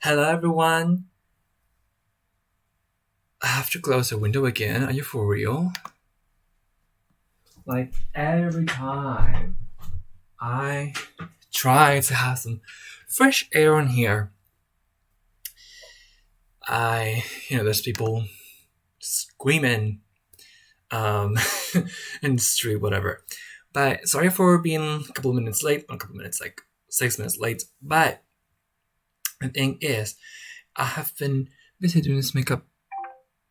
Hello, everyone. I have to close the window again. Are you for real? Like every time I try to have some fresh air in here, there's people screaming um, in the street, whatever. But sorry for being a couple of minutes late, not a couple of minutes, like 6 minutes late. But the thing is, I have been busy doing this makeup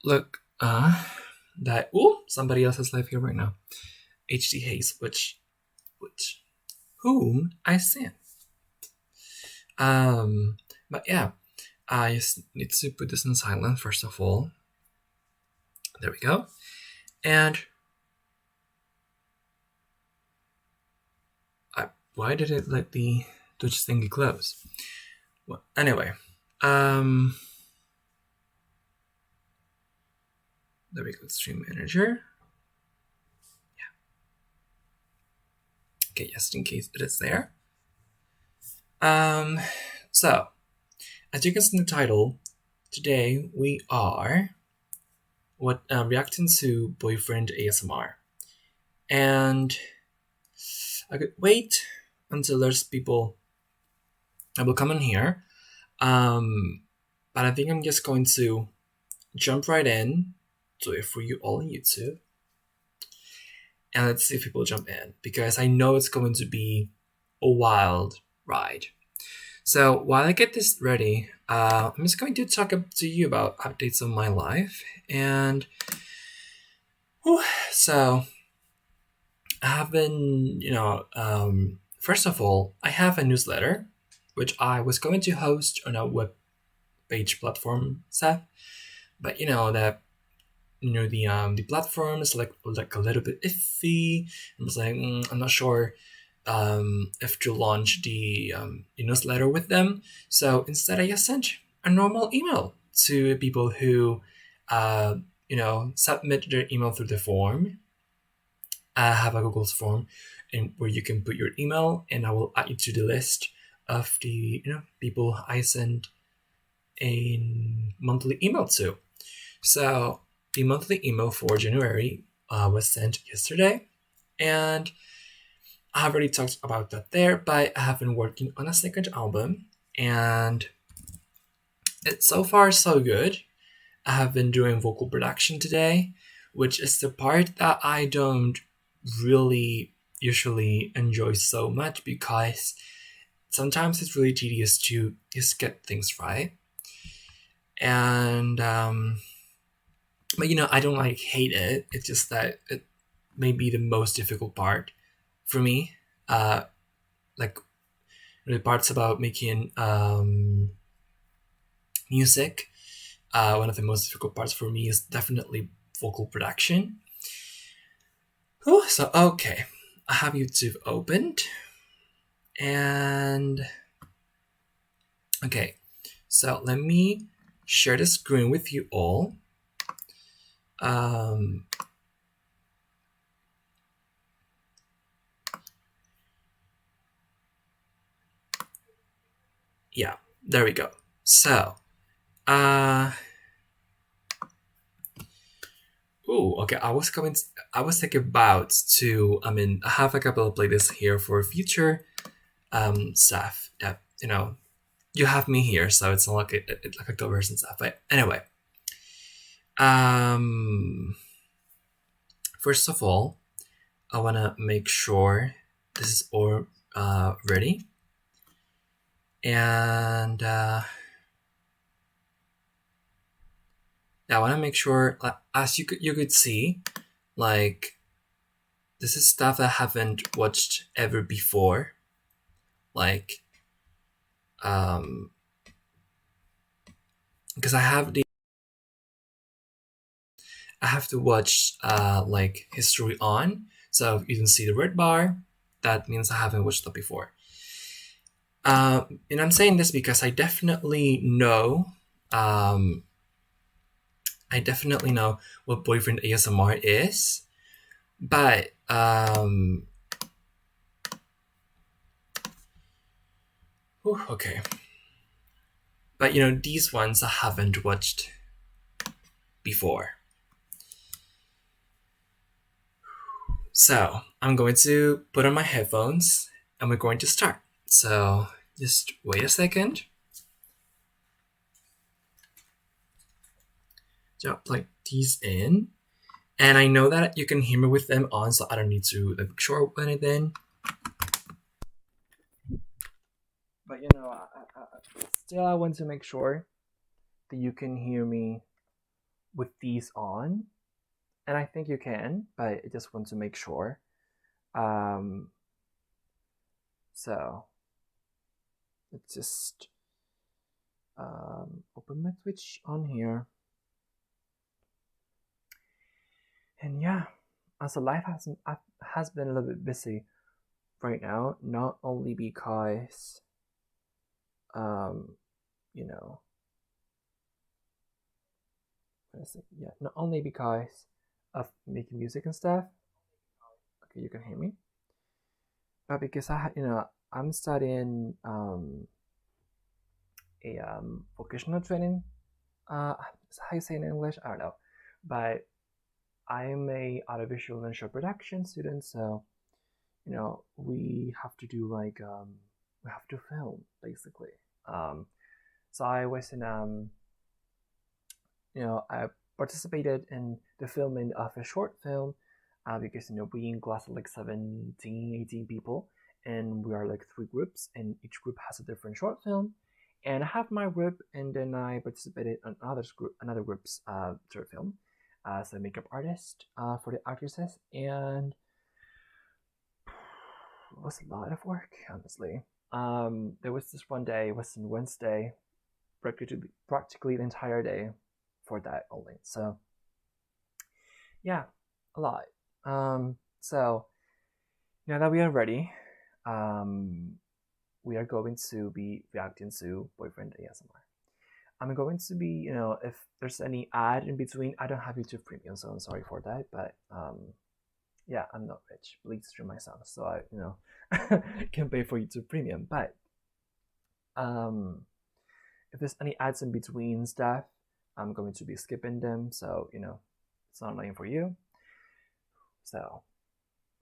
look that somebody else has live here right now. HD Haze, which whom I sent. But yeah, I just need to put this in silent first of all. There we go. And why did it let the Twitch thingy close? Well, anyway, there we go. Stream manager. Yeah. Okay, just in case it is there. So as you can see in the title, today we are reacting to Boyfriend ASMR, and I could wait until there's people that will come in here, but I think I'm just going to jump right in, do it for you all on YouTube, and let's see if people jump in, because I know it's going to be a wild ride. So while I get this ready, I'm just going to talk to you about updates on my life. And so I have been, first of all, I have a newsletter, which I was going to host on a web page platform set, but the platform is like a little bit iffy. I was like, I'm not sure if to launch the newsletter with them. So instead, I just sent a normal email to people who, submit their email through the form. I have a Google form, and where you can put your email, and I will add you to the list of the people I send a monthly email to. So the monthly email for January was sent yesterday, and I have already talked about that there, but I have been working on a second album, and it's so far so good. I have been doing vocal production today, which is the part that I don't really usually enjoy so much, because sometimes it's really tedious to just get things right. And but I don't hate it. It's just that it may be the most difficult part for me. The parts about making music, one of the most difficult parts for me is definitely vocal production. So okay, I have YouTube opened, and okay, so let me share the screen with you all. Yeah, there we go. So, okay. I was thinking about to. I mean, I have a couple of playlists here for future stuff that you have me here, so it's not like it's like October's and stuff. But anyway, first of all, I wanna make sure this is all ready, and I want to make sure, as you could see, like, this is stuff I haven't watched ever before, like, because I have to watch like history on. So you can see the red bar. That means I haven't watched that before. And I'm saying this because I definitely know. I definitely know what Boyfriend ASMR is, but okay. But these ones I haven't watched before. So I'm going to put on my headphones and we're going to start. So just wait a second. Just plug these in. And I know that you can hear me with them on, so I don't need to like show up anything. But still, I want to make sure that you can hear me with these on, and I think you can. But I just want to make sure. Um, so let's just open my Twitch on here, and yeah, as life has been a little bit busy right now, not only because you know yeah, not only because of making music and stuff. Okay, you can hear me, but because I'm studying a vocational training. How you say in English? I don't know, but I'm a audiovisual and show production student, so we have to do like we have to film basically. Um, so I was in I participated in the filming of a short film because we in class are like 17, 18 people, and we are like three groups, and each group has a different short film. And I have my group, and then I participated in another group's short film as a makeup artist for the actresses, and it was a lot of work, honestly. There was this one day, it was on Wednesday, practically the entire day for that only. So yeah, a lot. So now that we are ready, we are going to be reacting to Boyfriend ASMR. I'm going to be, if there's any ad in between, I don't have YouTube Premium, so I'm sorry for that. But yeah, I'm not rich. Please stream my songs, so I, can pay for YouTube Premium. But if there's any ads in between stuff, I'm going to be skipping them, so it's not annoying for you. So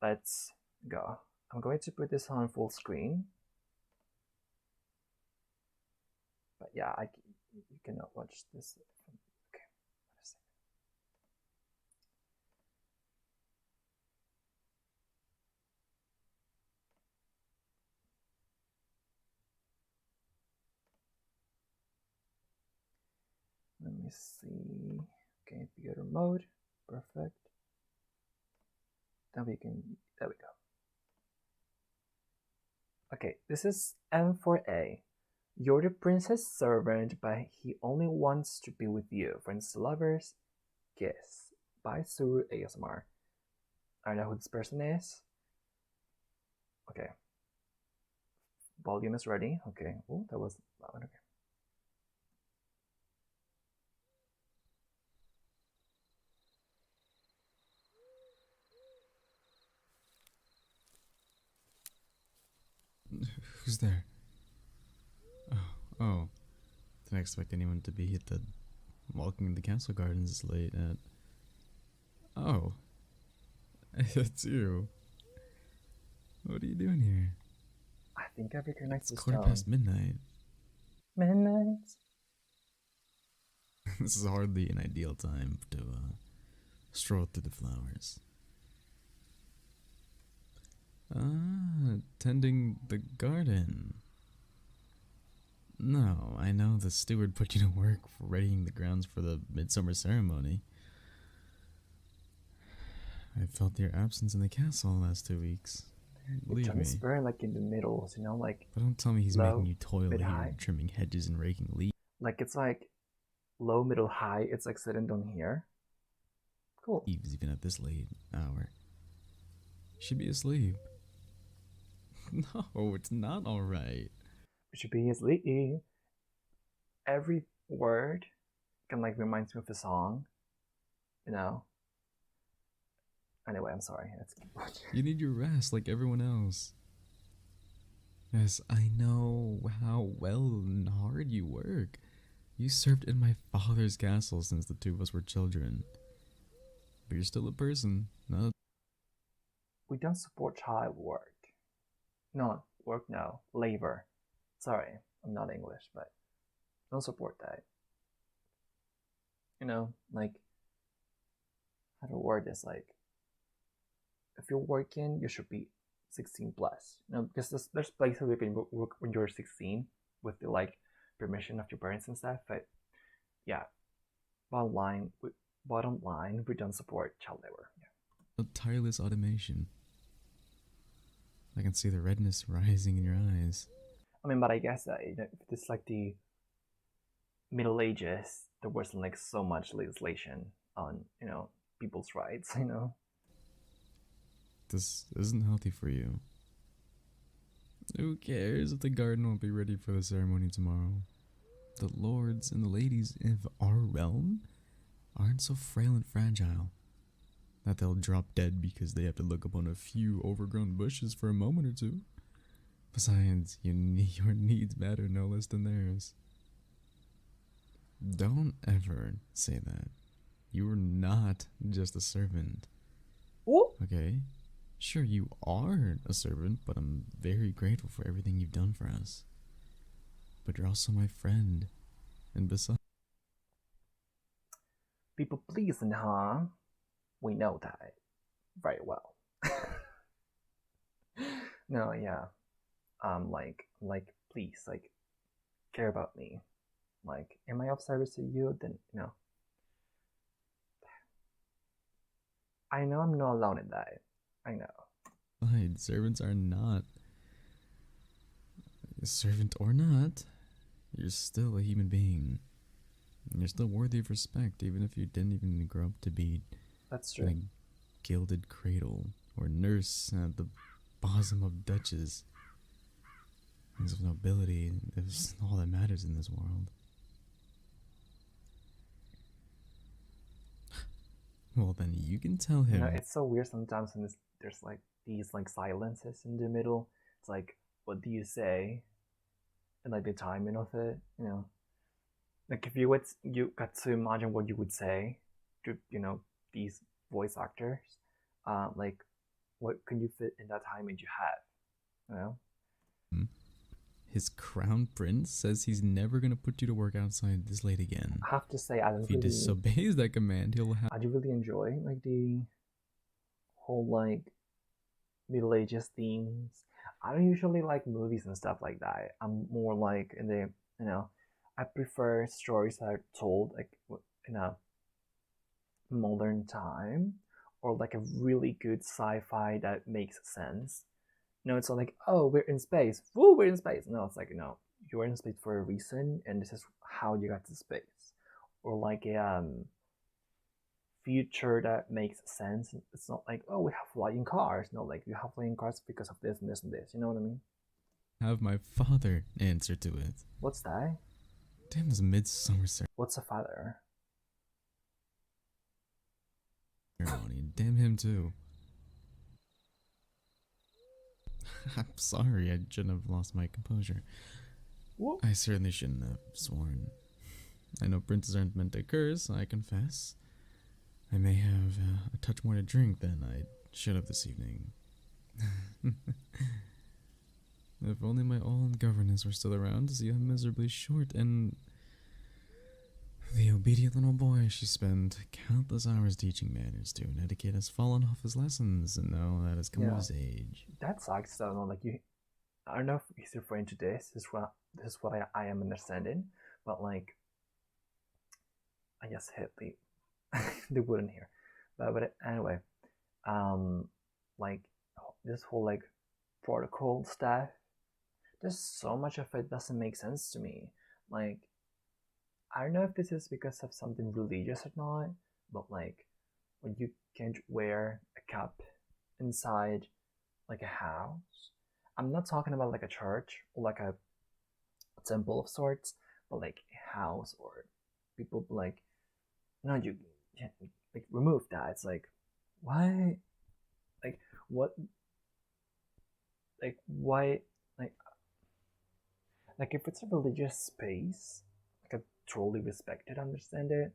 let's go. I'm going to put this on full screen. But yeah, you cannot watch this. Okay, let me see. Okay, theater mode. Perfect. Then there we go. Okay, this is M4A. You're the prince's servant, but he only wants to be with you. Friends to lovers, kiss. By Suru ASMR. I don't know who this person is. Okay. Volume is ready. Okay. Oh, that was loud. Okay. Who's there? Oh. Didn't expect anyone to be at the walking the castle gardens this late at. Oh. That's you. What are you doing here? I think I recognize It's this quarter tone. past midnight. Midnight. This is hardly an ideal time to stroll through the flowers. Ah, tending the garden. No, I know the steward put you to work for readying the grounds for the midsummer ceremony. I felt your absence in the castle the last 2 weeks. It Believe me. transparent like in the middles, like But don't tell me he's making low, you toil mid, here, high. trimming hedges and raking leaves. Like it's like low, middle, high. It's like sitting down here. Cool. Even at this late hour. Should be asleep. No, it's not alright. It should be asleep. Every word can like reminds me of a song. Anyway, I'm sorry. Let's keep watching. You need your rest like everyone else. Yes, I know how well and hard you work. You served in my father's castle since the two of us were children. But you're still a person, not a We don't support child work. Not work, no, labor. Sorry, I'm not English, but don't support that. Like, how to word this? Like, if you're working, you should be 16 plus. Because there's places where you can work when you're 16 with the like permission of your parents and stuff. But yeah, bottom line, we don't support child labor. Yeah. tireless automation. I can see the redness rising in your eyes. I mean, but I guess that if it's like the Middle Ages, there wasn't like so much legislation on people's rights. This isn't healthy for you. Who cares if the garden won't be ready for the ceremony tomorrow? The lords and the ladies of our realm aren't so frail and fragile that they'll drop dead because they have to look upon a few overgrown bushes for a moment or two. Besides, your needs matter no less than theirs. Don't ever say that. You're not just a servant. Ooh. Okay? Sure, you are a servant, but I'm very grateful for everything you've done for us. But you're also my friend. And besides, People pleasing, huh? We know that very well. No, yeah. Please, like, care about me. Like, am I of service to you? Then, I know I'm not alone in that. I know. servants are not. Servant or not, you're still a human being. You're still worthy of respect, even if you didn't even grow up to be That's in true. a gilded cradle or nurse at the bosom of duchess. Things of nobility is all that matters in this world. Well, then you can tell him. It's so weird sometimes when there's like these like silences in the middle. It's like, what do you say? And like the timing of it, like if you got to imagine what you would say to these voice actors, like what can you fit in that timing you have? His crown prince says he's never gonna put you to work outside this late again. I have to say, If he disobeys that command, he'll have. I do really enjoy like the whole like Middle Ages themes. I don't usually like movies and stuff like that. I'm more like in the I prefer stories that are told like in a modern time, or like a really good sci-fi that makes sense. It's not like, oh, we're in space. Woo, we're in space. No, it's like, you're in space for a reason, and this is how you got to space. Or like a future that makes sense. It's not like, oh, we have flying cars. No, like you have flying cars because of this and this and this. You know what I mean? Have my father answer to it. What's that? Damn this midsummer What's a father? ceremony. Damn him too. I'm sorry, I shouldn't have lost my composure. Whoop. I certainly shouldn't have sworn. I know princes aren't meant to curse, I confess. I may have a touch more to drink than I should have this evening. If only my old governess were still around to see how miserably short and the obedient little boy she spent countless hours teaching manners to and etiquette has fallen off his lessons, and now that has come of his age. That sucks though. No, like I don't know if he's referring to this. This is what I am understanding, but like, I guess hit they wouldn't hear, but anyway, like this whole like protocol stuff. There's so much of it doesn't make sense to me. Like, I don't know if this is because of something religious or not, but like when you can't wear a cap inside like a house. I'm not talking about like a church or like a temple of sorts, but like a house or people like, no, you can't like remove that. It's like, why? Like, what? Like, why? Like, like if it's a religious space, like a totally respect it, understand it.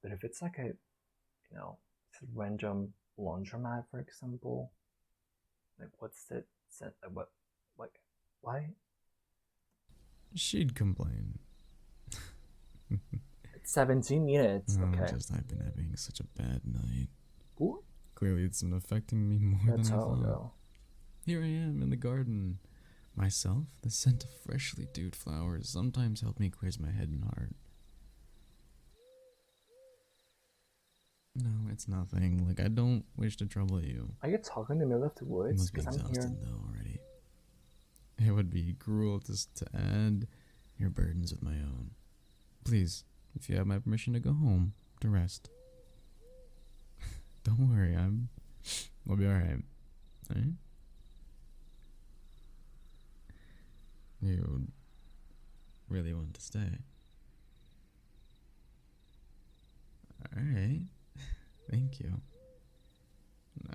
But if it's like a, it's a random laundromat, for example, like what's the like why? She'd complain. It's 17 minutes. Oh, Okay. just I've been having such a bad night. Ooh, Clearly, it's been affecting me more that's than I all thought. though. Here I am in the garden. Myself, the scent of freshly dewed flowers sometimes help me clear my head and heart. No, it's nothing. Like, I don't wish to trouble you. Are you talking in the middle of the You woods? must be Because I'm here. exhausted, though, already. It would be cruel to add your burdens with my own. Please, if you have my permission to go home, to rest. Don't worry, I'll be alright. Alright? You really want to stay? Alright. Thank you.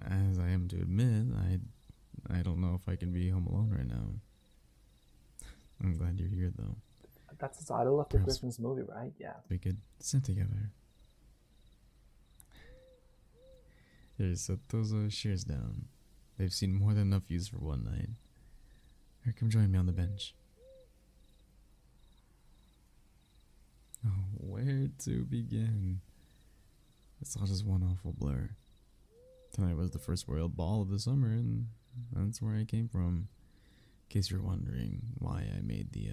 As I am to admit, I don't know if I can be home alone right now. I'm glad you're here, though. That's the title of the Perhaps Christmas movie, right? Yeah. we could sit together. Here, set those shears down. They've seen more than enough use for one night. Here, come join me on the bench. Oh, where to begin? It's all just one awful blur. Tonight was the first royal ball of the summer, and that's where I came from. In case you're wondering why I made the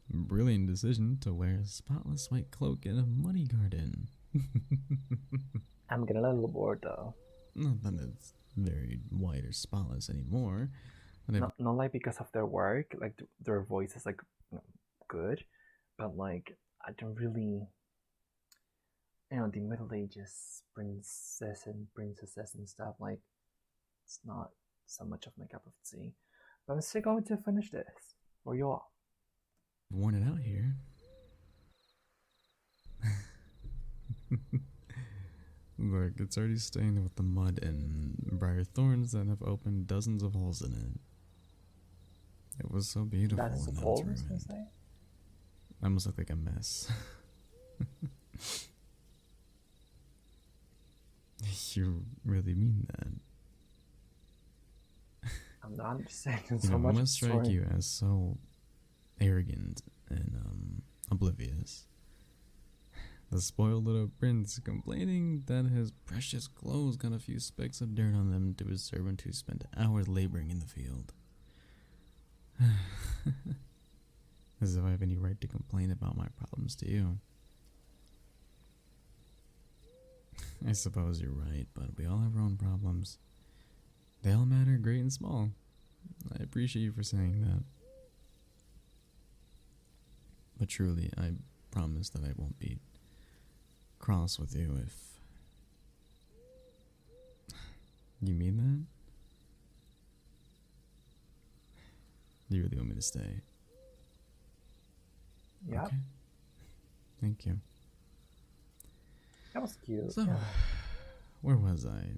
brilliant decision to wear a spotless white cloak in a muddy garden. I'm getting a little bored though. Not that it's very white or spotless anymore. But Not like because of their work, like their voice is like good, but like I don't really, the Middle Ages princesses and stuff, like it's not so much of my cup of tea. But I'm still going to finish this for you all. I've worn it out here. Look, it's already stained with the mud and briar thorns that have opened dozens of holes in it. It was so beautiful, That's and now all it's I was gonna ruined. say. I almost look like a mess. You really mean that? I'm not understanding You so know, much. I must strike story. you as so arrogant and oblivious. The spoiled little prince complaining that his precious clothes got a few specks of dirt on them to his servant who spent hours laboring in the field. As if I have any right to complain about my problems to you. I suppose you're right, but we all have our own problems. They all matter, great and small. I appreciate you for saying that. But truly, I promise that I won't be cross with you if... You mean that? You really want me to stay? Yeah, Okay. Thank you. that was cute. So, Yeah. where was I?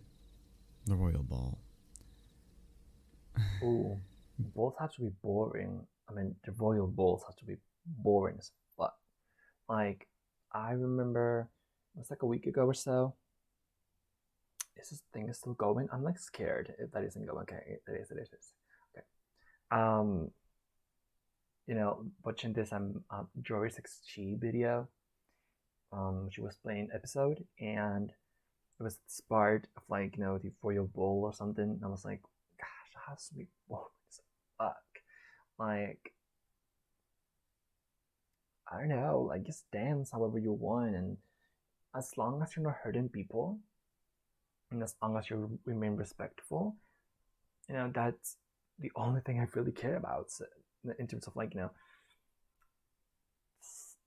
The royal ball. Ooh, balls have to be boring. I mean, the royal balls have to be boring as fuck. Like, I remember it was like a week ago or so. Is this thing is still going? I'm like scared if that isn't going. Okay, it is. It is. Okay. Um, watching this Jory's XG video. She was playing episode and it was this part of like the royal bowl or something. And I was like, gosh, that has to be boring as fuck. Like, I don't know, like just dance however you want, and as long as you're not hurting people, and as long as you remain respectful, that's the only thing I really care about in terms of like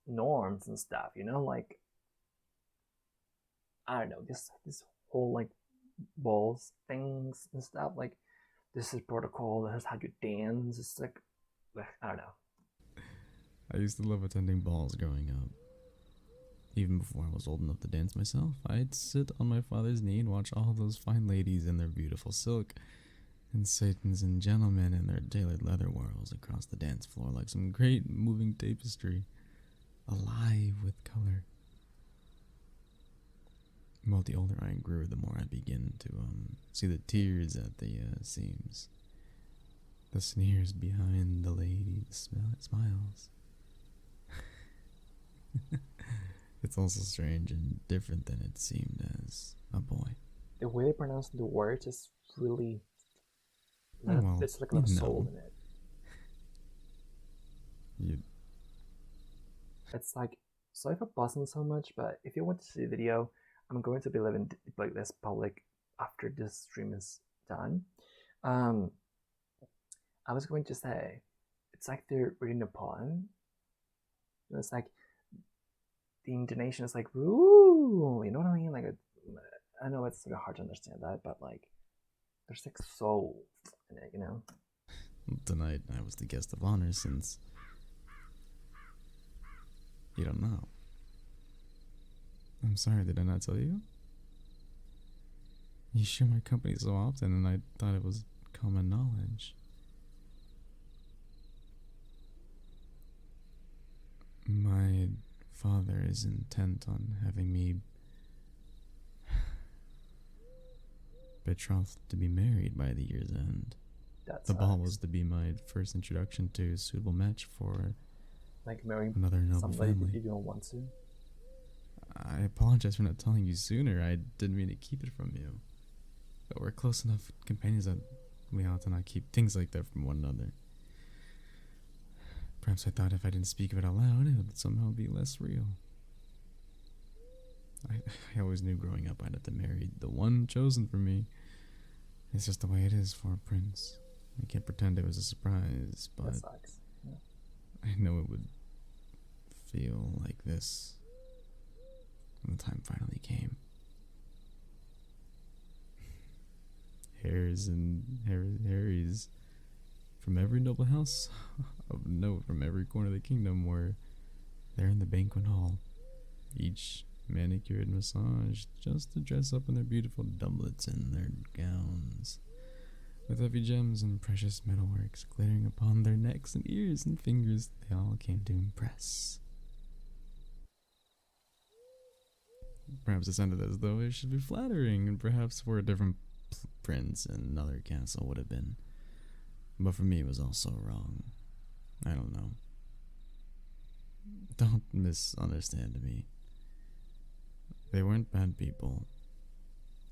norms and stuff. Like I don't know this whole like balls things and stuff. Like this is protocol. This is how you dance. It's like I don't know. I used to love attending balls growing up. Even before I was old enough to dance myself, I'd sit on my father's knee and watch all those fine ladies in their beautiful silk, and satans and gentlemen in their tailored leather whirls across the dance floor like some great moving tapestry. Alive Well, the older I grew, the more I begin to see the tears at the seams, the sneers behind the lady, the smiles. It's also strange and different than it seemed as a boy. The way they pronounce the words is really, Oh well, it's like a lot you of soul know, in it. you It's like, sorry for pausing so much, but if you want to see the video, I'm going to be leaving like this public after this stream is done. Um, I was going to say, it's like they're reading a poem. It's like the intonation is like, "Woo," you know what I mean? Like, I know it's sort of hard to understand that, but like, there's like soul in it, you know? tonight I was the guest of honor since you don't know. I'm sorry, did I not tell you? You share my company so often, and I thought it was common knowledge. My father is intent on having me betrothed to be married by the year's end. That The ball sucks. was to be my first introduction to a suitable match for Like marrying another noble somebody that family. you don't want to. I apologize for not telling you sooner. I didn't mean to keep it from you. But we're close enough companions that we ought to not keep things like that from one another. Perhaps I thought if I didn't speak of it out loud, it would somehow be less real. I always knew growing up I'd have to marry the one chosen for me. It's just the way it is for a prince. I can't pretend it was a surprise, That but sucks. Yeah. I know it would feel like this when the time finally came. Harrys from every noble house of note from every corner of the kingdom were there in the banquet hall, each manicured and massaged just to dress up in their beautiful doublets and their gowns, with heavy gems and precious metalworks glittering upon their necks and ears and fingers. They all came to impress. Perhaps it sounded as though it should be flattering, and perhaps for a different prince in another castle would have been. But for me, it was also wrong. I don't know. Don't misunderstand me. They weren't bad people.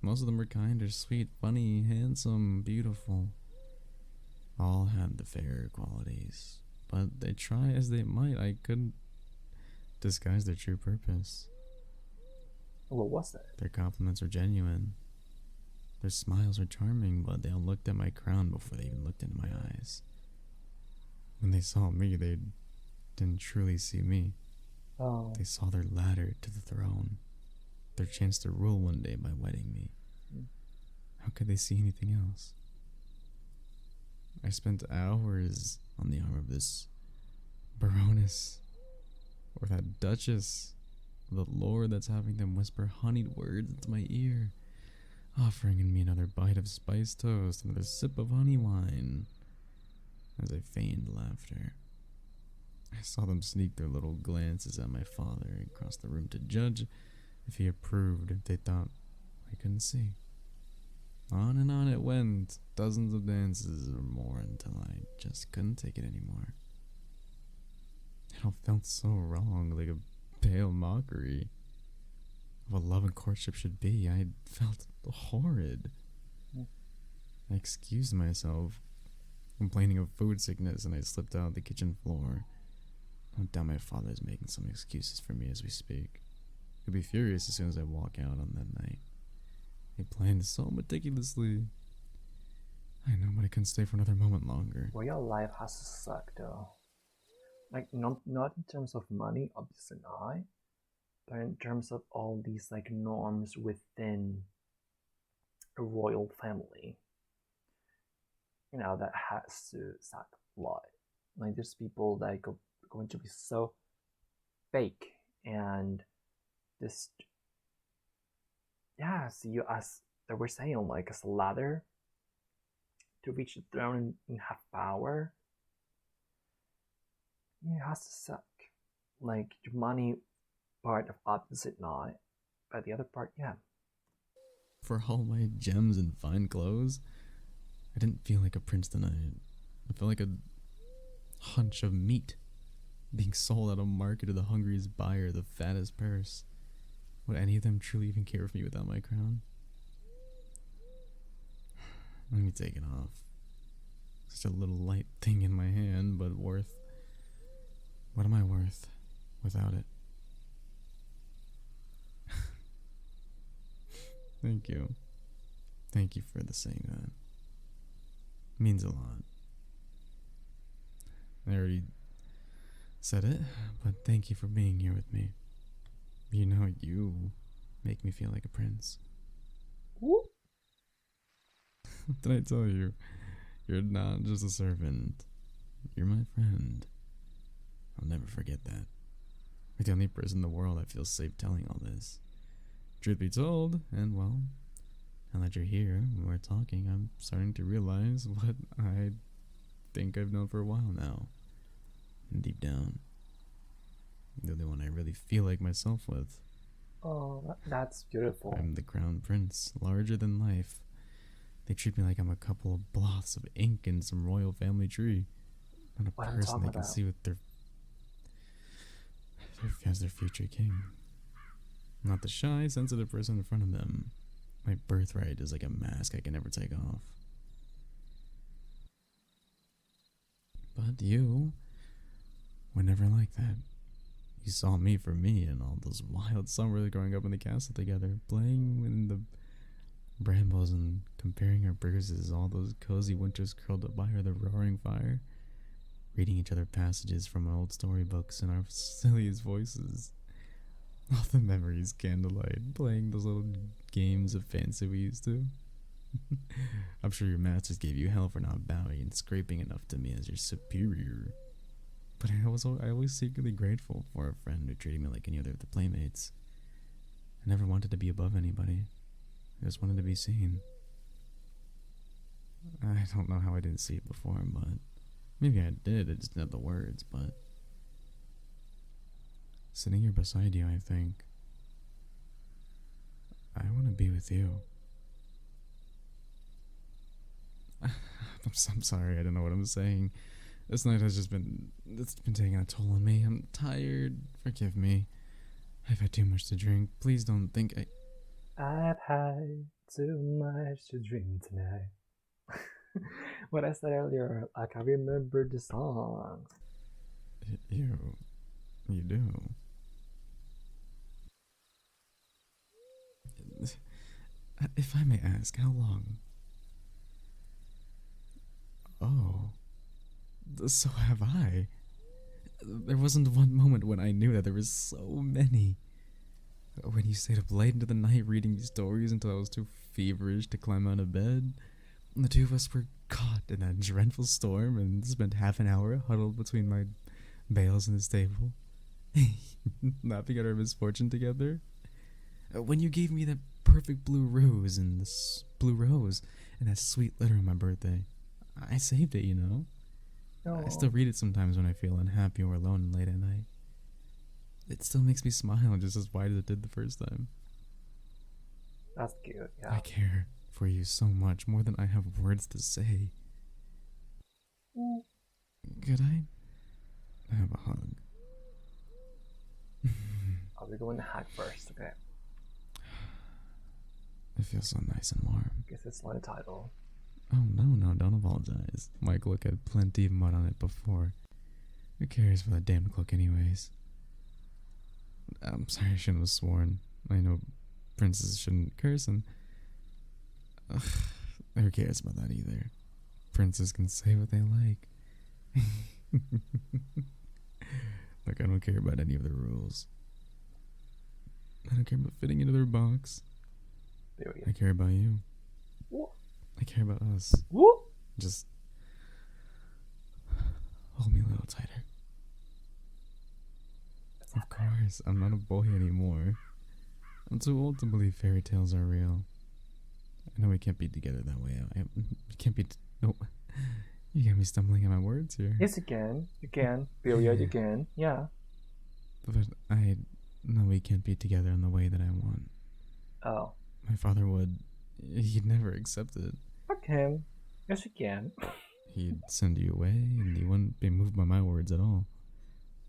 Most of them were kind or sweet, funny, handsome, beautiful. All had the fair qualities. But they try as they might, I couldn't disguise their true purpose. What was that? Their compliments were genuine. Their smiles were charming, but they all looked at my crown before they even looked into my eyes. When they saw me, they didn't truly see me. Oh. They saw their ladder to the throne, their chance to rule one day by wedding me. How could they see anything else? I spent hours on the arm of this baroness, or that duchess, the lord that's having them whisper honeyed words into my ear, offering me another bite of spiced toast, another sip of honey wine, as I feigned laughter. I saw them sneak their little glances at my father across the room to judge if he approved, if they thought I couldn't see. On and on it went, dozens of dances or more, until I just couldn't take it anymore. It all felt so wrong, like a pale mockery of what love and courtship should be. I felt horrid. I excused myself, complaining of food sickness, and I slipped out the kitchen floor. No doubt my father is making some excuses for me as we speak. He'll be furious as soon as I walk out on that night. He planned so meticulously. I know, but I couldn't stay for another moment longer. Royal life has to suck though. Like not in terms of money, obviously not, but in terms of all these like norms within a royal family. You know, that has to suck a lot. Like there's people that are going to be so fake and just see you as they were saying, like as a ladder to reach the throne and have power. Yeah, it has to suck. Like your money part of opposite not, but the other part, yeah. for all my gems and fine clothes. I didn't feel like a prince tonight. I felt like a hunch of meat being sold at a market to the hungriest buyer, the fattest purse. Would any of them truly even care for me without my crown? Let me take it off. Such a little light thing in my hand, but worth. What am I worth without it? Thank you. Thank you for the saying that. It means a lot. I already said it, but thank you for being here with me. You know, you make me feel like a prince. Whoop. Did I tell you? You're not just a servant. You're my friend. I'll never forget that. You're the only person in the world I feel safe telling all this. Truth be told, and well, now that you're here and we're talking, I'm starting to realize what I think I've known for a while now. And deep down, the only one I really feel like myself with. Oh, that's beautiful. I'm the crown prince, larger than life. They treat me like I'm a couple of blots of ink in some royal family tree. Not a What I'm person talking they can about. see with their as their future king. Not the shy, sensitive person in front of them. My birthright is like a mask I can never take off. But you were never like that. You saw me for me and all those wild summers growing up in the castle together, playing in the brambles and comparing our bruises, all those cozy winters curled up by the roaring fire, reading each other passages from old storybooks in our silliest voices. All the memories, candlelight, playing those little games of fancy we used to. I'm sure your masters gave you hell for not bowing and scraping enough to me as your superior. But I was always secretly grateful for a friend who treated me like any other of the playmates. I never wanted to be above anybody. I just wanted to be seen. I don't know how I didn't see it before, but maybe I did. I just didn't have the words, but sitting here beside you, I think I want to be with you. I'm sorry, I don't know what I'm saying. This night has just been, it's been taking a toll on me. I'm tired. Forgive me. I've had too much to drink. Please don't think I've had too much to drink tonight. What I said earlier, I can remember the song. You do. If I may ask, how long? Oh, so have I. There wasn't one moment when I knew that there was so many. When you stayed up late into the night reading stories until I was too feverish to climb out of bed. The two of us were caught in that dreadful storm and spent half an hour huddled between my bales in the stable, laughing at our misfortune together. When you gave me that perfect blue rose and that sweet letter on my birthday, I saved it, you know. No, I still read it sometimes when I feel unhappy or alone late at night. It still makes me smile just as wide as it did the first time. that's cute. I Yeah. care for you so much, more than I have words to say. Could I have a hug? I'll be going to hug first. Okay. It feels so nice and warm. Guess it's my title. Oh, no, don't apologize. My cloak had plenty of mud on it before. Who cares for that damn cloak anyways? I'm sorry I shouldn't have sworn. I know princes shouldn't curse and... who cares about that either? Princes can say what they like. Look, I don't care about any of the rules. I don't care about fitting into their box. Period. I care about you. Woo. I care about us. Woo. Just hold me a little tighter. Of course, I'm not a boy anymore. I'm too old to believe fairy tales are real. I know we can't be together that way. We can't be... No. You got me stumbling at my words here. Yes, you can. You can. Period. You can. Yeah. But I know we can't be together in the way that I want. Oh. My father would He'd never accept it. Fuck him. Yes, you can. He'd send you away, and he wouldn't be moved by my words at all,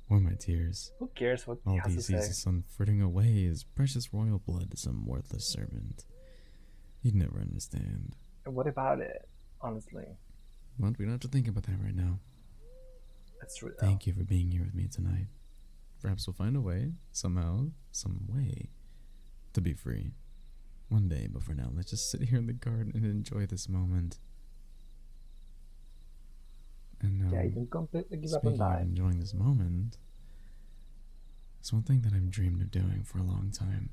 or my tears. Who cares what he All has he to sees say? is son fritting away his precious royal blood to some worthless servant. He'd never understand. And what about it? Honestly, But we don't have to think about that right now. that's true though. Thank you for being here with me tonight. Perhaps we'll find a way, somehow, some way, to be free. One day, but for now, let's just sit here in the garden and enjoy this moment. And Yeah, you can completely give up and speaking of die. enjoying this moment, it's one thing that I've dreamed of doing for a long time.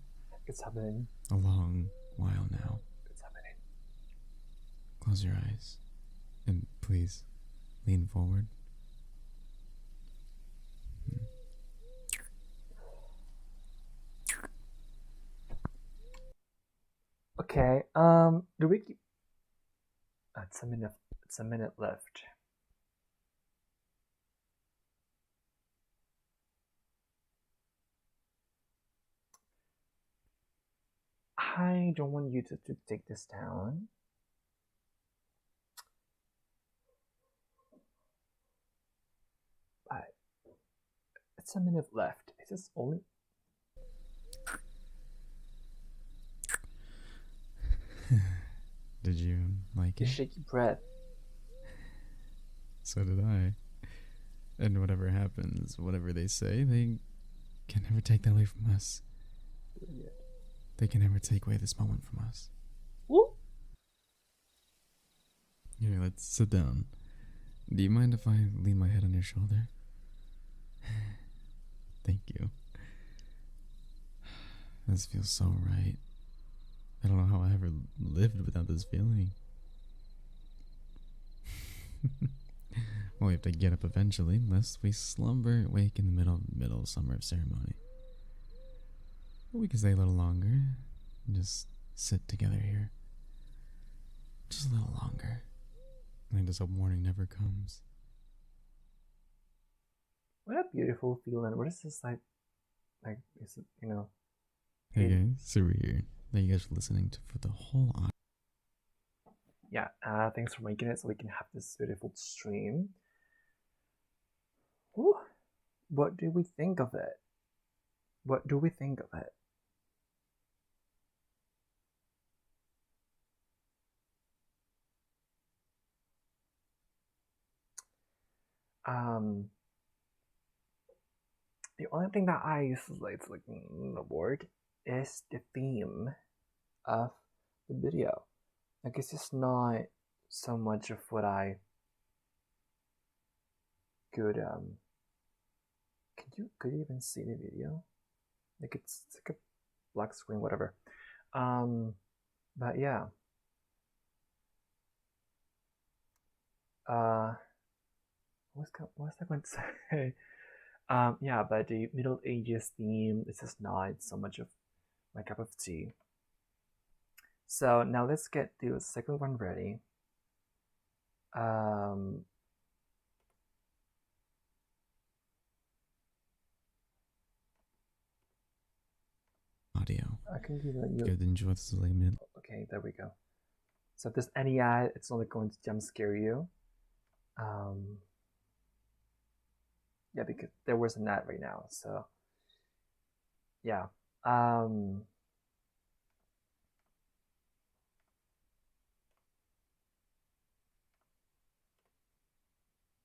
It's happening. A long while now. It's happening. Close your eyes. And please, lean forward. Okay. Do we keep? It's a minute. It's a minute left. I don't want you to take this down. But it's a minute left. It's just only. Did you like You it? shake your breath. So did I. And whatever happens, whatever they say, they can never take that away from us. They can never take away this moment from us. Woo! Here, let's sit down. Do you mind if I lean my head on your shoulder? Thank you. This feels so right. I don't know how I ever lived without this feeling. Well, we have to get up eventually, lest we slumber wake in the middle summer of ceremony. But we can stay a little longer and just sit together here. Just a little longer. I just hope morning never comes. What a beautiful feeling. What is this like? Like, is it, Hey guys, so we're here. Thank you guys for listening to for the whole Yeah, thanks for making it so we can have this beautiful stream. Whew. What do we think of it? What do we think of it? The only thing that I it's like the board is the theme of the video. Like it's just not so much of what I could could you even see the video? Like it's like a black screen, whatever. But yeah. What was I going to say? Yeah, but the Middle Ages theme is just not so much of my cup of tea. So now let's get the second one ready. audio. I can give you. You guys enjoy this like minute. Okay, there we go. So if there's any ad, it's only going to jump scare you. Yeah, because there was an ad right now. So yeah.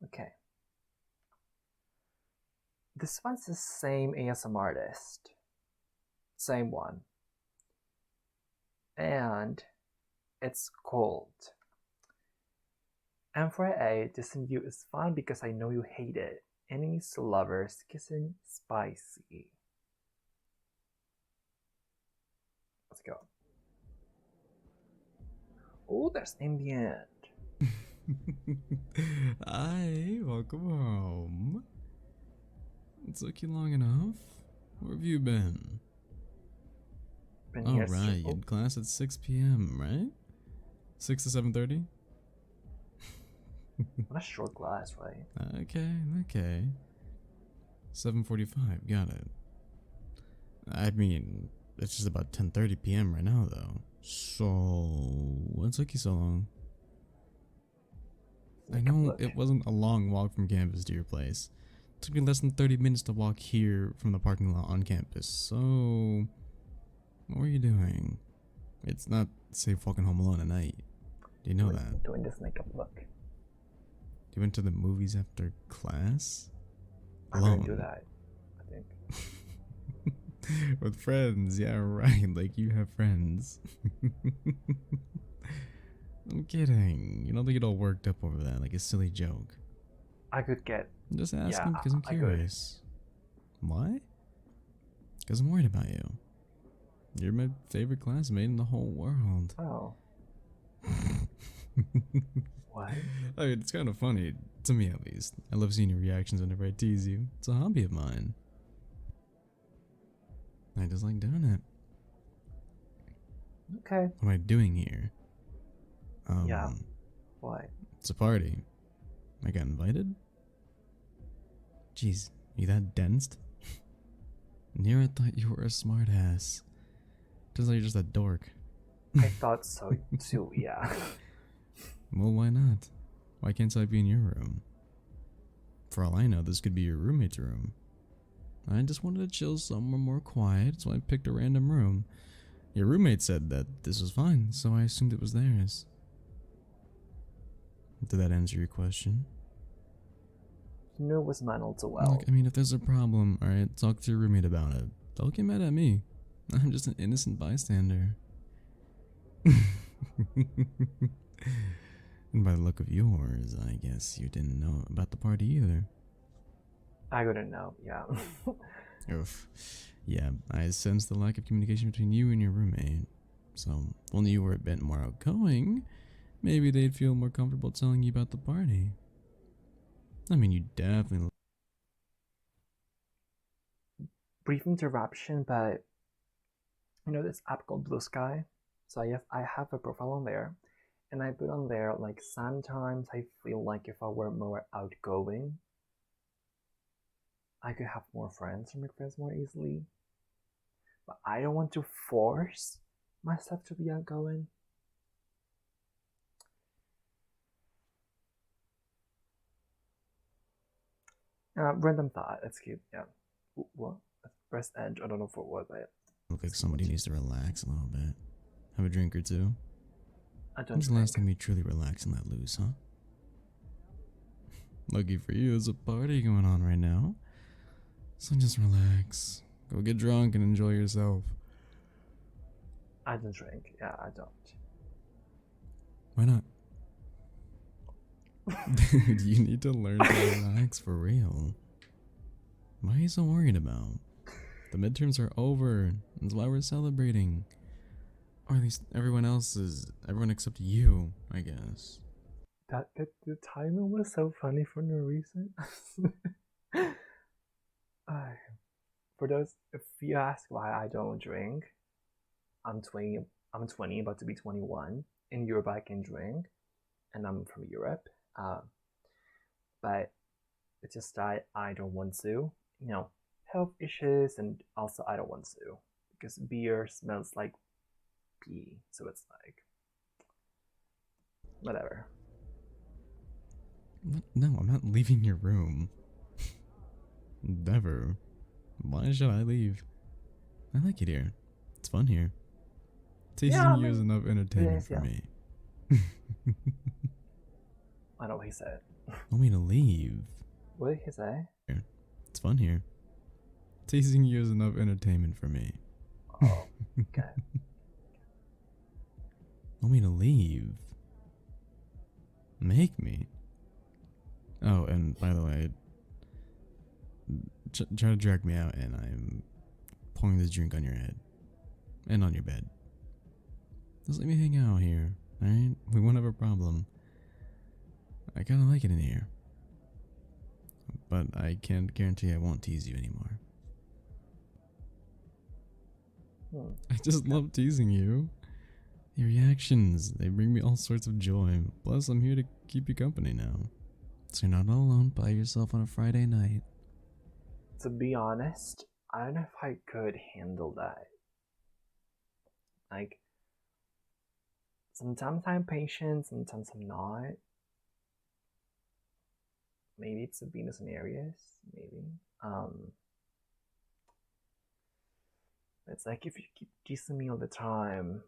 Okay. This one's the same ASM artist. Same one. And it's called M4A Dissing You is fun because I know you hate it. Enemies to lovers, kissing spicy. Let's go. Oh, there's ambient. Hi, welcome home. It took you long enough. Where have you been? Been Oh here right, you had class at 6 p.m., right? 6 to 7:30? What a short class, right? Okay. 7:45, got it. I mean, It's just about 10:30 p.m. right now, though. So, what took you so long? I Make a know look. it wasn't a long walk from campus to your place. It took me less than 30 minutes to walk here from the parking lot on campus. So, what were you doing? It's not safe walking home alone at night. Do you know that? Doing this makeup look. You went to the movies after class? I'm gonna do Alone. that, I think. With friends, yeah, right. Like you have friends. I'm kidding. You don't think get all worked up over that, like a silly joke. I could get. I'm just Yeah, asking because I'm I could. curious. Why? Because I'm worried about you. You're my favorite classmate in the whole world. Oh. What? I mean, it's kind of funny, to me at least. I love seeing your reactions whenever I tease you. It's a hobby of mine. I just like doing it. Okay. What am I doing here? Yeah. What? It's a party. I got invited? Jeez, you that densed? Near I thought you were a smartass. Turns out you're just a dork. I thought so too, yeah. Well, why not? Why can't I be in your room? For all I know, this could be your roommate's room. I just wanted to chill somewhere more quiet, so I picked a random room. Your roommate said that this was fine, so I assumed it was theirs. Did that answer your question? You knew it was mine all too well. Look, I mean, if there's a problem, alright, talk to your roommate about it. Don't get mad at me. I'm just an innocent bystander. And by the look of yours, I guess you didn't know about the party either. I wouldn't know, yeah. Oof. Yeah, I sense the lack of communication between you and your roommate. So, if only you were a bit more outgoing, maybe they'd feel more comfortable telling you about the party. I mean, you definitely. Brief interruption, but you know this app called Blue Sky? So I have a profile on there, and I put on there like sometimes I feel like if I were more outgoing, I could have more friends or make friends more easily. But I don't want to force myself to be outgoing. Random thought. That's cute. Yeah. What? Press edge. I don't know for what, but Look like somebody needs to relax a little bit. Have a drink or two. I don't When's the drink. last time you truly relaxed and let loose, huh? Lucky for you, there's a party going on right now. So just relax. Go get drunk and enjoy yourself. I don't drink. Yeah, I don't. Why not? Dude, you need to learn to relax for real. What are you so worried about? The midterms are over. That's why we're celebrating. Or at least everyone except you, I guess. That the timing was so funny for no reason. For those, if you ask why I don't drink, I'm 20. I'm 20, about to be 21. In Europe, I can drink, and I'm from Europe. But it's just that I don't want to. You know, health issues, and also I don't want to because beer smells like pee. So it's like whatever. No, I'm not leaving your room. Never. Why should I leave? I like it here. It's fun here. Teasing Yeah, I you is mean, enough entertainment for yeah. me. I know what he said. Want me to leave? What did he say? It's fun here. Teasing you is enough entertainment for me. Oh, okay. Want me to leave? Make me. Oh, and by the way, try to drag me out, and I'm pouring this drink on your head and on your bed. Just let me hang out here, alright? We won't have a problem. I kinda like it in here. But I can't guarantee I won't tease you anymore. I just love teasing you. Your reactions, they bring me all sorts of joy. Plus, I'm here to keep you company now. So you're not all alone by yourself on a Friday night. To be honest, I don't know if I could handle that. Like sometimes I'm patient, sometimes I'm not. Maybe it's a Venus in Aries, maybe. Um, it's like if you keep teasing me all the time,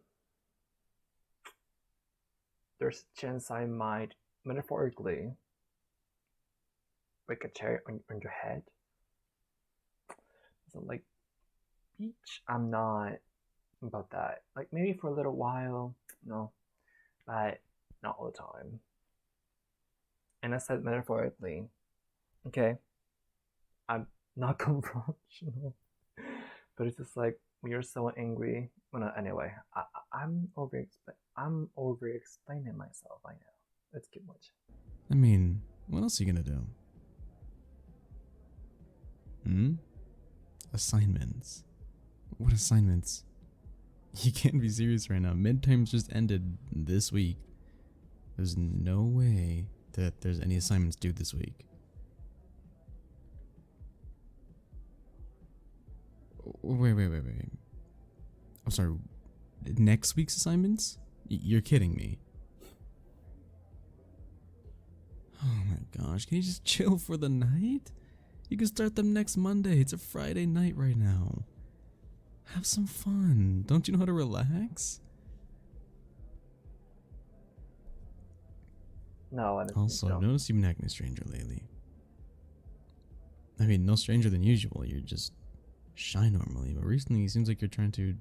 there's a chance I might metaphorically break a chair on your head. So like, beach, I'm not about that. Like maybe for a little while, no, but not all the time. And I said metaphorically, okay, I'm not confrontational, but it's just like when you're so angry. Well, no, anyway, I'm over explaining myself. I know. Let's keep watching. I mean, what else are you gonna do? Hmm? Assignments. What assignments? You can't be serious right now. Midterms just ended this week. There's no way that there's any assignments due this week. Wait. I'm sorry. Next week's assignments? You're kidding me. Oh my gosh, can you just chill for the night? You can start them next Monday. It's a Friday night right now. Have some fun. Don't you know how to relax? No, honestly, Also, I've don't. noticed you've been acting stranger lately. I mean, no stranger than usual. You're just shy normally, but recently it seems like you're trying to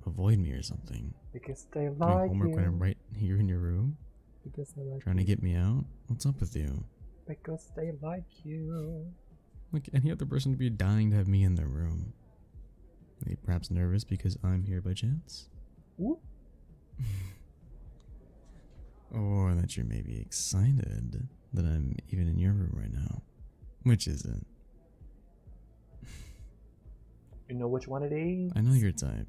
avoid me or something. Because they Doing like homework when I'm you. right here in your room? Because they like Trying to you. get me out? What's up with you? Because they like you. Like any other person would be dying to have me in their room. Are you perhaps nervous because I'm here by chance? Ooh. Or that you're maybe excited that I'm even in your room right now. Which is it? You know which one it is? I know your type.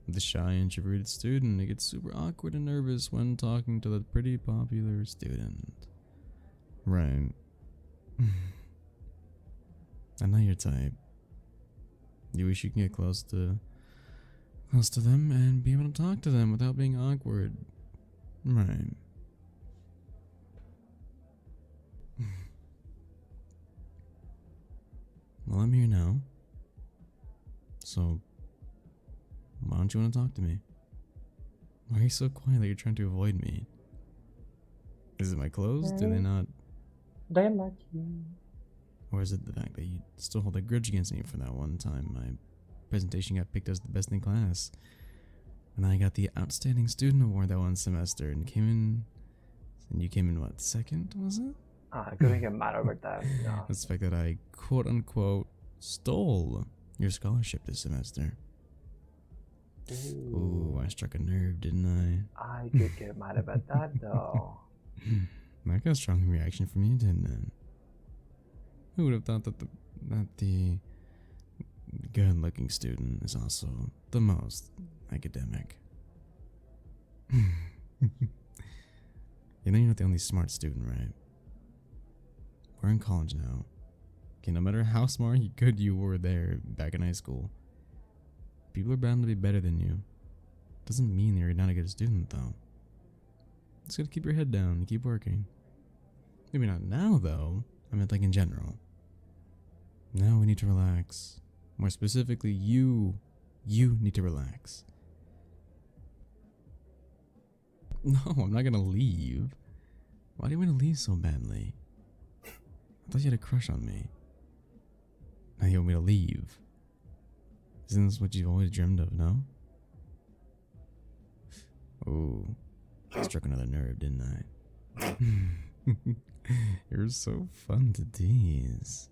The shy, introverted student who gets super awkward and nervous when talking to the pretty popular student. Right. I know your type. You wish you can get close to them and be able to talk to them without being awkward. Right. Well, I'm here now. So, why don't you want to talk to me? Why are you so quiet that you're trying to avoid me? Is it my clothes? Do they not? They like you. Or is it the fact that you still hold a grudge against me for that one time my presentation got picked as the best in class? And I got the Outstanding Student Award that one semester and came in. And you came in what, second, was it? I couldn't get mad over that. No. It's the fact that I quote unquote stole your scholarship this semester. Ooh, I struck a nerve, didn't I could get mad about that though. I? That got a strong reaction from you, didn't it? Who would have thought that the good-looking student is also the most academic? You know you're not the only smart student, right? We're in college now. Okay, no matter how smart good you were there back in high school, people are bound to be better than you. Doesn't mean you're not a good student, though. Just gotta keep your head down and keep working. Maybe not now, though. I meant like in general. Now we need to relax. More specifically, you need to relax. No, I'm not gonna leave. Why do you want to leave so badly? I thought you had a crush on me. Now you want me to leave. Isn't this what you've always dreamed of, no? Oh, I struck another nerve, didn't I? You're so fun to tease.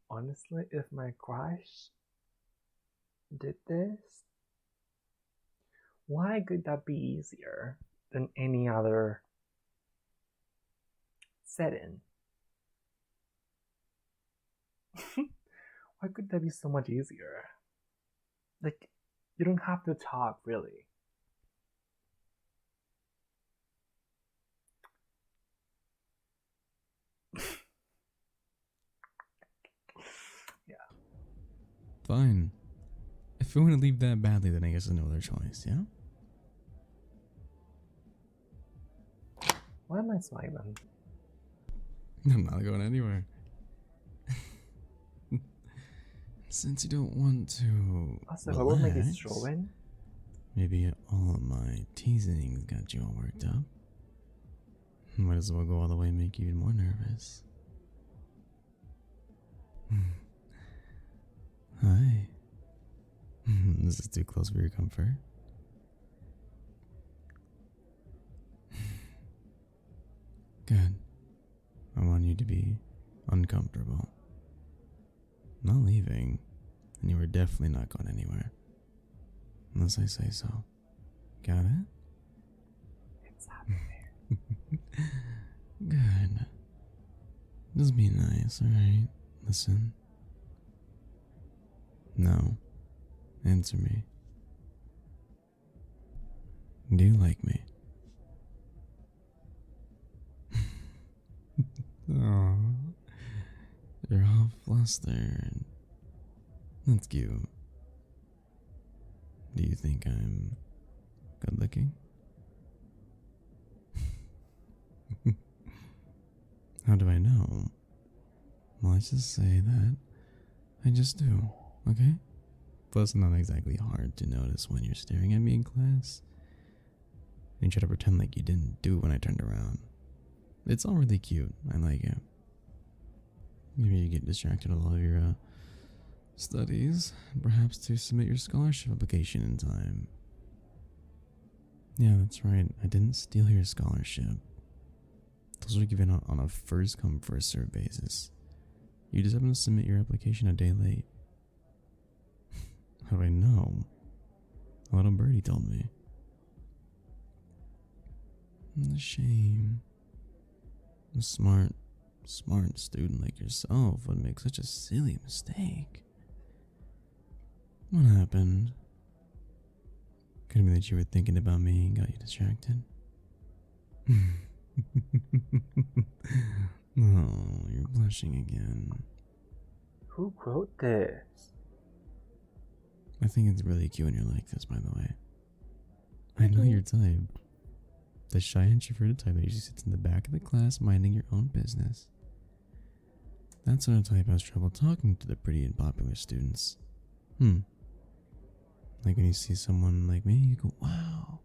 Honestly, if my crush did this, why could that be easier than any other setting? Why could that be so much easier? Like, you don't have to talk really. Yeah. Fine. If you want to leave that badly, then I guess there's no other choice, yeah? Why am I smiling? I'm not going anywhere. Since you don't want to Also, what will make this relax, drawing? maybe all of my teasings got you all worked up. Might as well go all the way and make you even more nervous. Hi. This is too close for your comfort. Good. I want you to be uncomfortable. Not leaving, and you are definitely not going anywhere. Unless I say so. Got it? It's happening. Good. Just be nice, alright? Listen. No. Answer me. Do you like me? Aww. You're all flustered. That's cute. Do you think I'm good looking? How do I know? Well, let's just say that I just do, okay? Plus, it's not exactly hard to notice when you're staring at me in class. And you try to pretend like you didn't do it when I turned around. It's all really cute. I like it. Maybe you get distracted with all of your studies, perhaps to submit your scholarship application in time. Yeah, that's right. I didn't steal your scholarship. Those are given out on a first come, first served basis. You just happen to submit your application a day late. How do I know? A little birdie told me. A shame. A smart student like yourself would make such a silly mistake. What happened? Could it be that you were thinking about me and got you distracted? Oh, you're blushing again. Who wrote this? I think it's really cute when you're like this, by the way. I know your type. The shy introverted type that usually sits in the back of the class minding your own business. That sort of type has trouble talking to the pretty and popular students. Like when you see someone like me, you go, wow.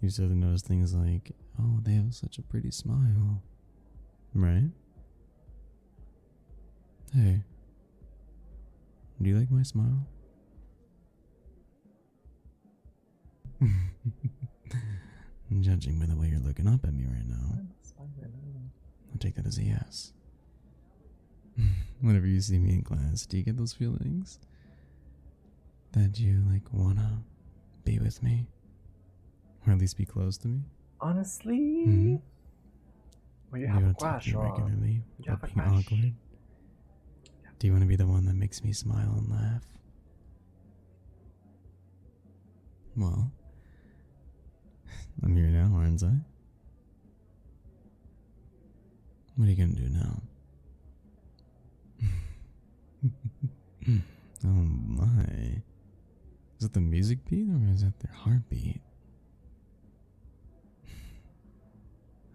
You start to notice things like, oh, they have such a pretty smile. Right? Hey, do you like my smile? Judging by the way you're looking up at me right now, I'll take that as a yes. Whenever you see me in class, do you get those feelings? That you, like, wanna be with me? Or at least be close to me? Honestly? Well, you have a wanna talk crush to me on. regularly You have without a being crush. awkward? Do you want to be the one that makes me smile and laugh? Well, I'm here now, aren't I? What are you gonna do now? Oh my. Is it the music beat or is it their heartbeat?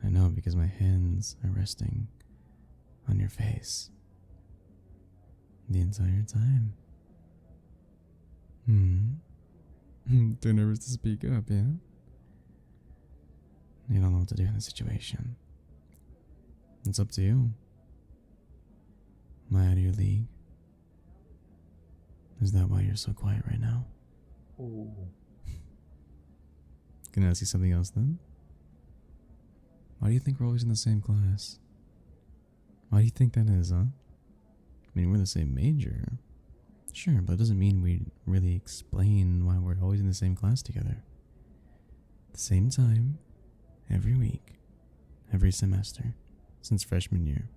I know because my hands are resting on your face the entire time. Too nervous to speak up, yeah? You don't know what to do in this situation. It's up to you. Am I out of your league? Is that why you're so quiet right now? Ooh. Can I ask you something else then? Why do you think we're always in the same class? Why do you think that is, huh? I mean, we're the same major. Sure, but it doesn't mean we really explain why we're always in the same class together. At the same time, every week, every semester, since freshman year.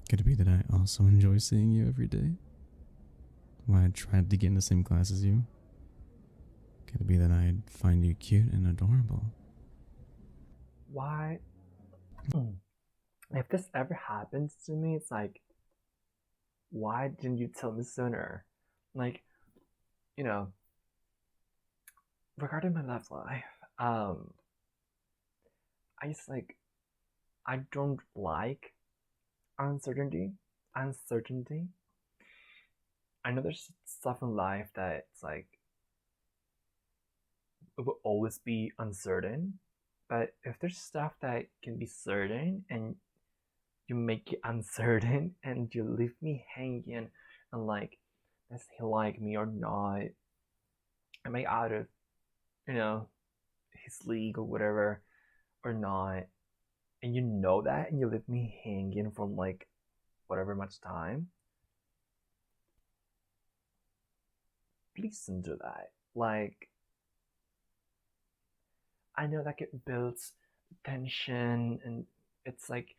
Could it be that I also enjoy seeing you every day? Why I tried to get in the same class as you? Could it be that I find you cute and adorable? Why? If this ever happens to me, it's like, why didn't you tell me sooner? Like, you know, regarding my love life, I just like, I don't like uncertainty. Uncertainty. I know there's stuff in life that it's like it will always be uncertain, but if there's stuff that can be certain and you make it uncertain and you leave me hanging and like, does he like me or not? Am I out of, you know, his league or whatever or not? And you know that and you leave me hanging from like whatever much time. Please don't do that. Like, I know that it builds tension and it's like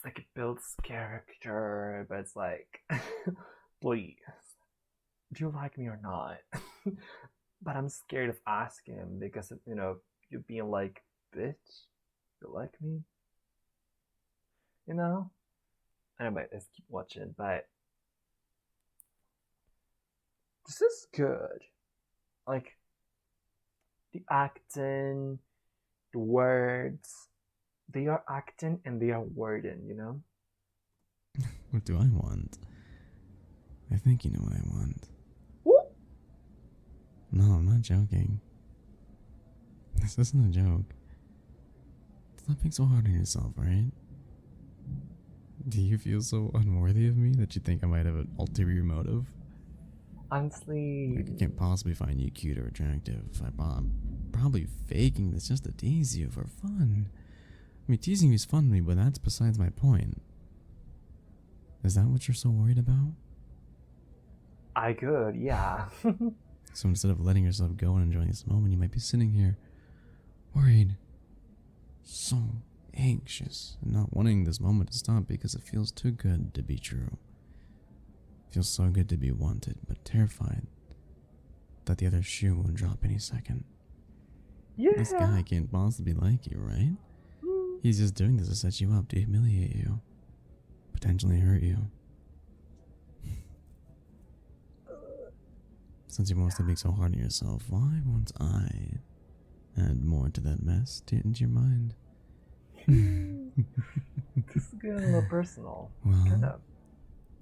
it builds character, but it's like please, do you like me or not? But I'm scared of asking him because of, you being like, bitch, you like me? You know? Anyway, let's keep watching. But this is good. Like the acting, the words, they are acting and they are wording, you know? What do I want? I think you know what I want. Woo! No, I'm not joking. This isn't a joke. Stop being so hard on yourself, right? Do you feel so unworthy of me that you think I might have an ulterior motive? Honestly, Like, I can't possibly find you cute or attractive. I'm probably faking this just to tease you for fun. I mean, teasing you is fun to me, but that's besides my point. Is that what you're so worried about? I could, yeah. So instead of letting yourself go and enjoying this moment, you might be sitting here worried, so anxious, and not wanting this moment to stop because it feels too good to be true. It feels so good to be wanted, but terrified that the other shoe will drop any second. Yeah. This guy can't possibly like you, right? He's just doing this to set you up, to humiliate you, potentially hurt you. Since you want to be so hard on yourself, why won't I add more to that mess into your mind? This is getting a little personal. Well, Kind of.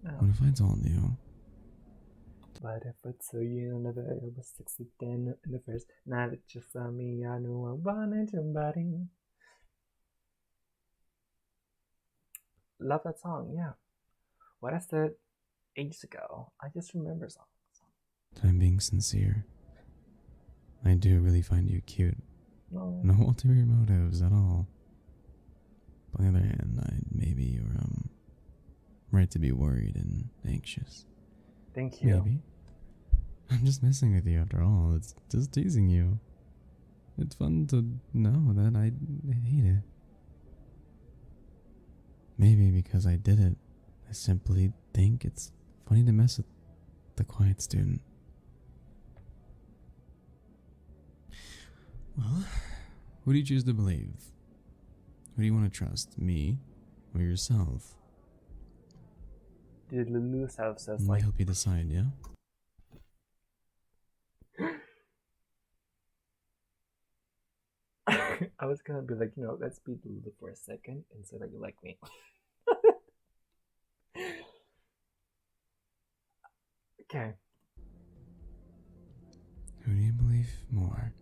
Yeah. what if I told you? But if I tell you never I was 10 in the first night that you saw me, I knew I wanted somebody. Love that song, yeah. What I said ages ago, I just remember songs. That I'm being sincere. I do really find you cute. No. No ulterior motives at all. But on the other hand, maybe you're right to be worried and anxious. Thank you. Maybe. I'm just messing with you after all. It's just teasing you. It's fun to know that I hate it. Maybe because I did it, I simply think it's funny to mess with the quiet student. Well, who do you choose to believe? Who do you want to trust, me or yourself? Did Lulu self says Let me like help you decide, yeah? I was gonna be like, let's be Lulu for a second and say that you like me. Okay. Who do you believe more?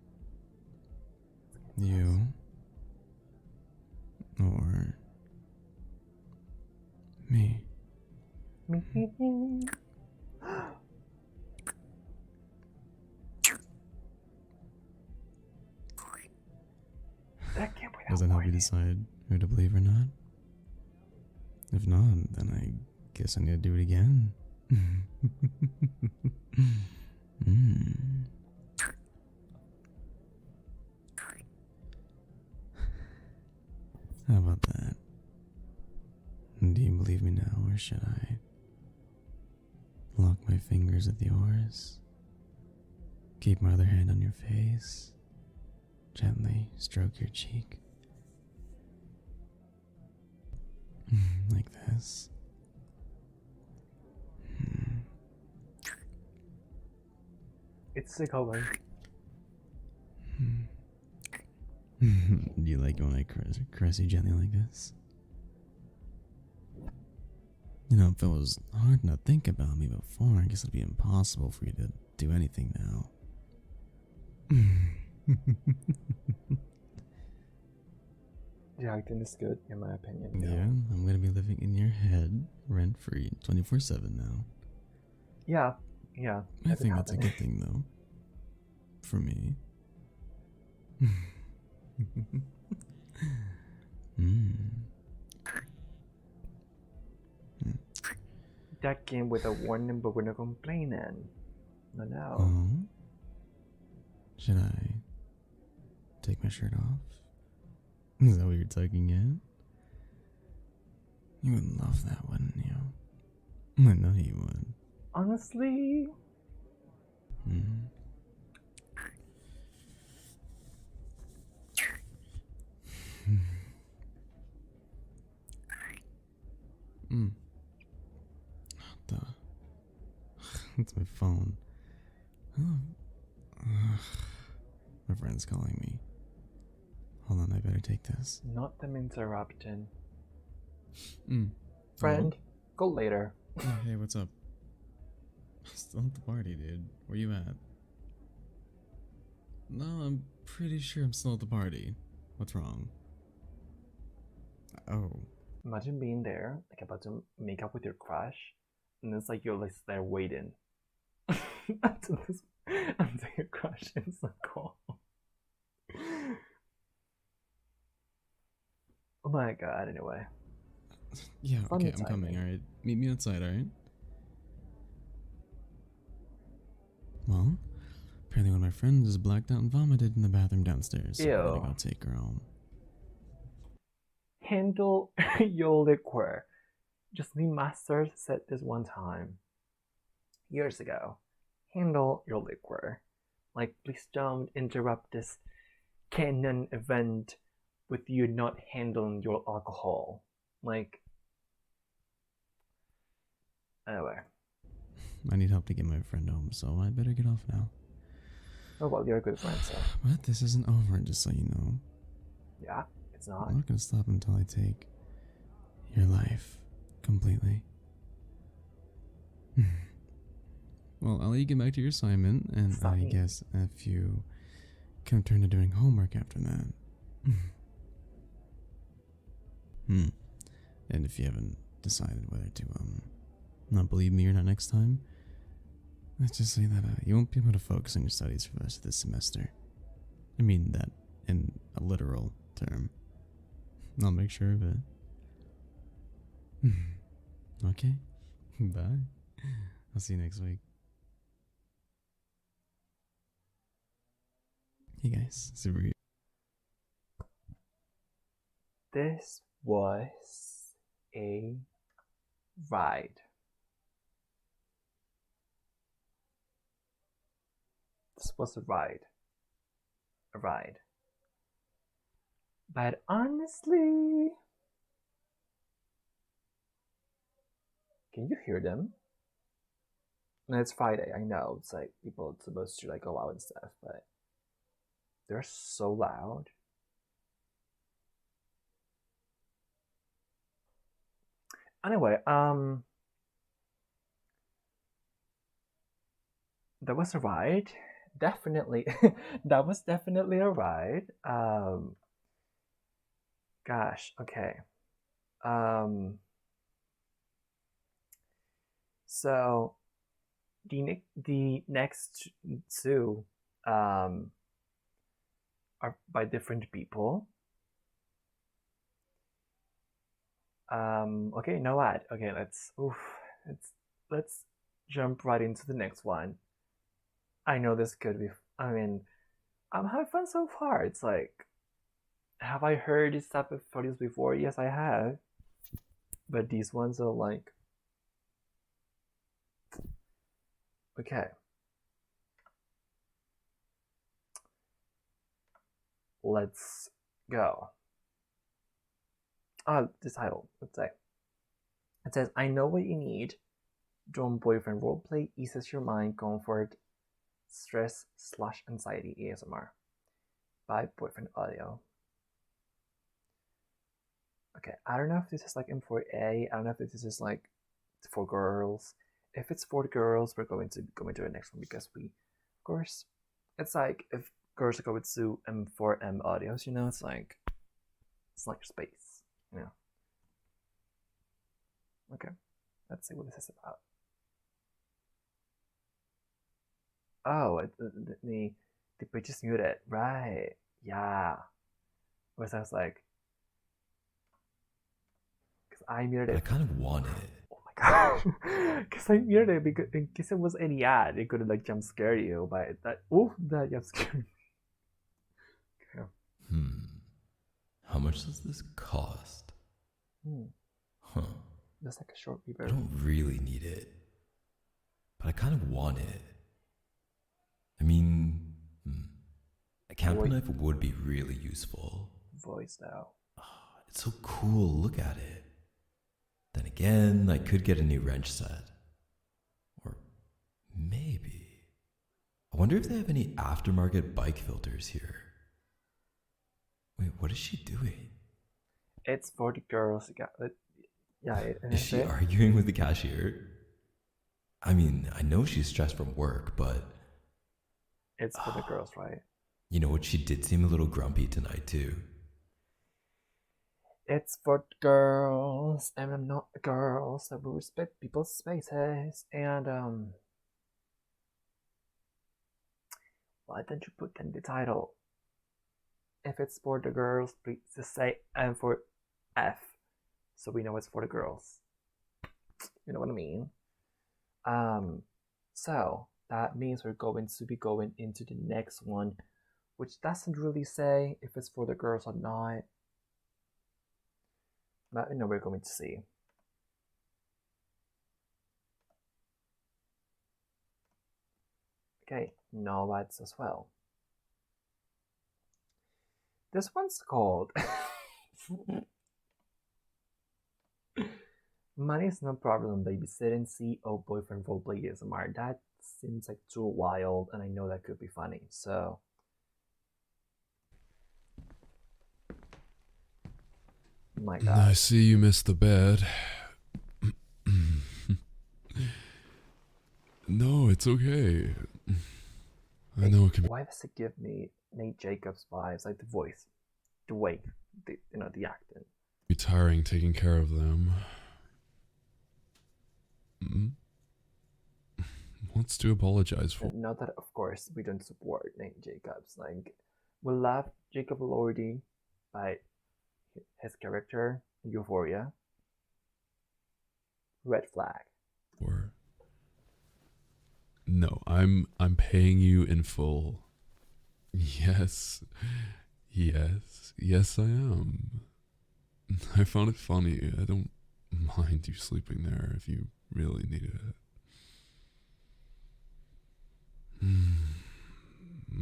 You or me? Me. That can't be Does that that help you whiny. decide who to believe or not? If not, then I guess I need to do it again. How about that? Do you believe me now, or should I lock my fingers at yours? Keep my other hand on your face. Gently stroke your cheek. like this. It's the color. Do you like it when I caress you gently like this? You know, if it was hard to think about me before, I guess it'd be impossible for you to do anything now. The acting is good, in my opinion. Yeah, I'm gonna be living in your head, rent free, 24/7 now. Yeah. I think that's a good thing, though. For me. That came with a warning, but we're not complaining. No. Oh? Should I take my shirt off? Is that what you're tugging at? You would love that, wouldn't you? I know you would. Honestly, What the? It's my phone. Oh. My friend's calling me. Hold on, I better take this. not them interrupting. Friend, Friend, go later. Oh, hey, what's up? Still at the party, dude. Where you at? No, I'm pretty sure I'm still at the party. What's wrong? Oh. Imagine being there, like about to make up with your crush, and it's like you're like there waiting until your crush is a call. Oh my god, anyway. Yeah, Fun okay, I'm timing. coming, alright? Meet me outside, alright? Well, apparently one of my friends is blacked out and vomited in the bathroom downstairs. So I gotta go take her home. Handle your liquor. Jocelyn Masters said this one time, years ago. Handle your liquor. Like, please don't interrupt this canon event with you not handling your alcohol. Like, anyway. I need help to get my friend home, so I better get off now. Oh well, you're a good friend, so. But this isn't over, just so you know. Yeah, it's not. I'm not gonna stop until I take your life completely. Well, I'll let you get back to your assignment, and I guess if you can turn to doing homework after that. And if you haven't decided whether to not believe me or not next time, let's just say that you won't be able to focus on your studies for the rest of this semester. I mean that in a literal term. I'll make sure of it. Okay. Bye. I'll see you next week. Hey guys, super. This was a ride. This was a ride. A ride. But honestly, can you hear them? No, it's Friday. I know it's like people are supposed to like go out and stuff, but they're so loud. Anyway, that was a ride. Definitely, that was definitely a ride. Gosh, okay. So the next two are by different people. Okay, you know what? Okay, let's jump right into the next one. I know this could be. I mean, I'm having fun so far. It's like, have I heard these type of photos before? Yes, I have. But these ones are like, okay. Let's go. The title, let's say. It says, I know what you need. Drone boyfriend roleplay eases your mind, comfort, stress slash anxiety ASMR by Boyfriend Audio. Okay, I don't know if this is like M4A. I don't know if this is like for girls. If it's for the girls, we're going to go into the next one because we, of course, it's like if girls are going to M4M audios, it's like space, Okay, let's see what this is about. Oh, the pitch is muted, right? Yeah. Whereas I was like, because I muted But I it. kind of want it. Oh my god! Because I muted it because in case it was any ad, it could like jump scare you. But that jump scared. Okay. How much does this cost? Huh. Just like a short I reverb. don't really need it, but I kind of want it. I mean, a camper knife would be really useful. Voice now. It's so cool. Look at it. Then again, I could get a new wrench set. Or maybe. I wonder if they have any aftermarket bike filters here. Wait, what is she doing? It's for the girls. Yeah. Is she arguing with the cashier? I mean, I know she's stressed from work, but it's for the girls, right? You know what? She did seem a little grumpy tonight, too. It's for girls, and I'm not a girl, so we respect people's spaces. And why don't you put in the title? If it's for the girls, please just say M for F, so we know it's for the girls. You know what I mean? So that means we're going to be going into the next one, which doesn't really say if it's for the girls or not. But we're going to see. Okay, no ads as well. This one's called Money is no problem, babysitting CEO boyfriend roleplay ASMR. That seems like too wild, and I know that could be funny, so. My god. I see you missed the bed. No, it's okay. I know it can be. Why does it give me Nate Jacobs vibes? Like the voice, the way, the acting. Be tiring taking care of them. What's to apologize for? Not that, of course, we don't support Nate Jacobs. Like, we love Jacob Elordi by his character in Euphoria. Red flag. Or no, I'm paying you in full. Yes, I am. I found it funny. I don't mind you sleeping there if you really needed it.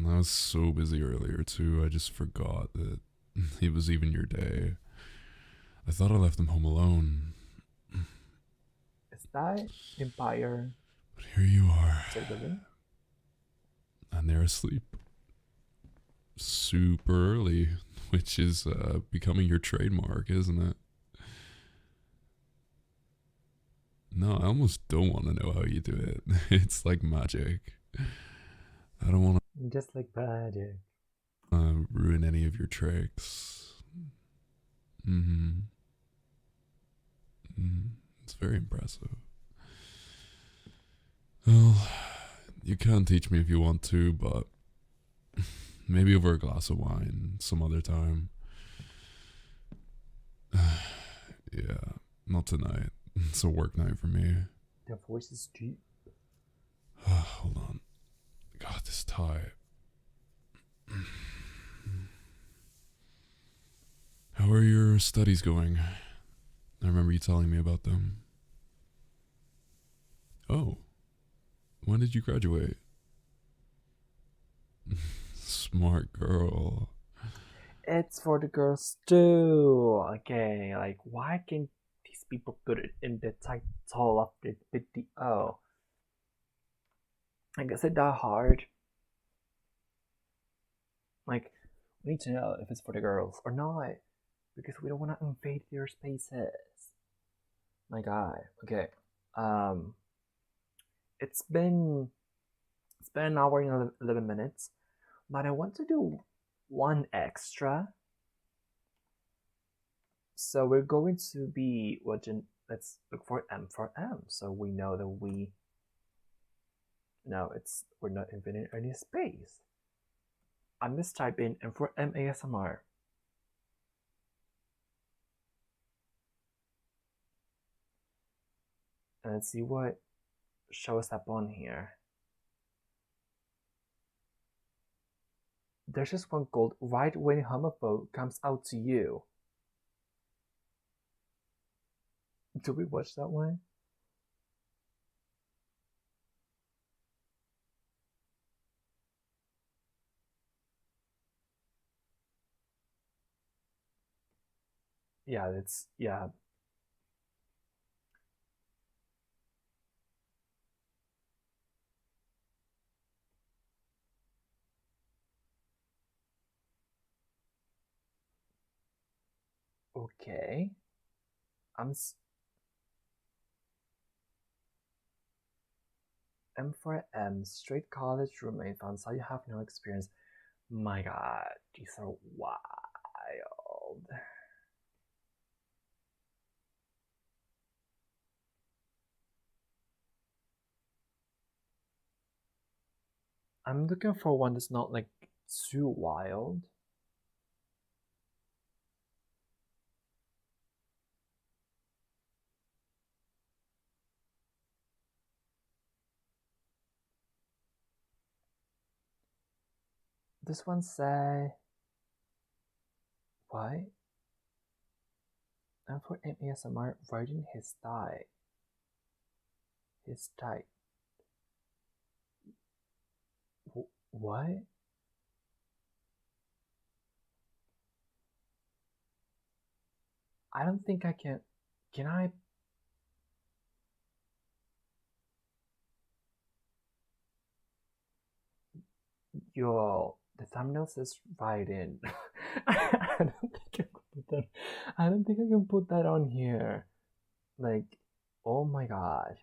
I was so busy earlier too, I just forgot that it was even your day. I thought I left them home alone. Is that Empire? But here you are. Civilian? And they're asleep. Super early, which is becoming your trademark, isn't it? No, I almost don't want to know how you do it. It's like magic. I don't want to just like magic. Ruin any of your tricks. It's very impressive. Well, you can teach me if you want to, but maybe over a glass of wine some other time. Yeah, not tonight. It's a work night for me. Their voice is deep. Hold on. God, this tie. How are your studies going? I remember you telling me about them. Oh. When did you graduate? Smart girl. It's for the girls too. Okay, like why can these these people put it in the title of the video. I guess it's that hard. Like, we need to know if it's for the girls or not, because we don't want to invade their spaces. My God. Okay. It's been an hour and 11 minutes, but I want to do one extra. So we're going to be watching. Let's look for M for M, so we know that we're not invading any space. I'm just typing M for M ASMR. And let's see what shows up on here. There's just one called Right-Wing Homophobe Comes Out to You. Did we watch that one? Yeah. Okay. M for M, straight college roommate found out you have no experience. My God, these are wild. I'm looking for one that's not like too wild. This one say what? And for ASMR riding his thigh. His thigh. What? I don't think I can. Can I? Yo, the thumbnail says right in. I don't think I can put that. I don't think I can put that on here. Like, oh my God.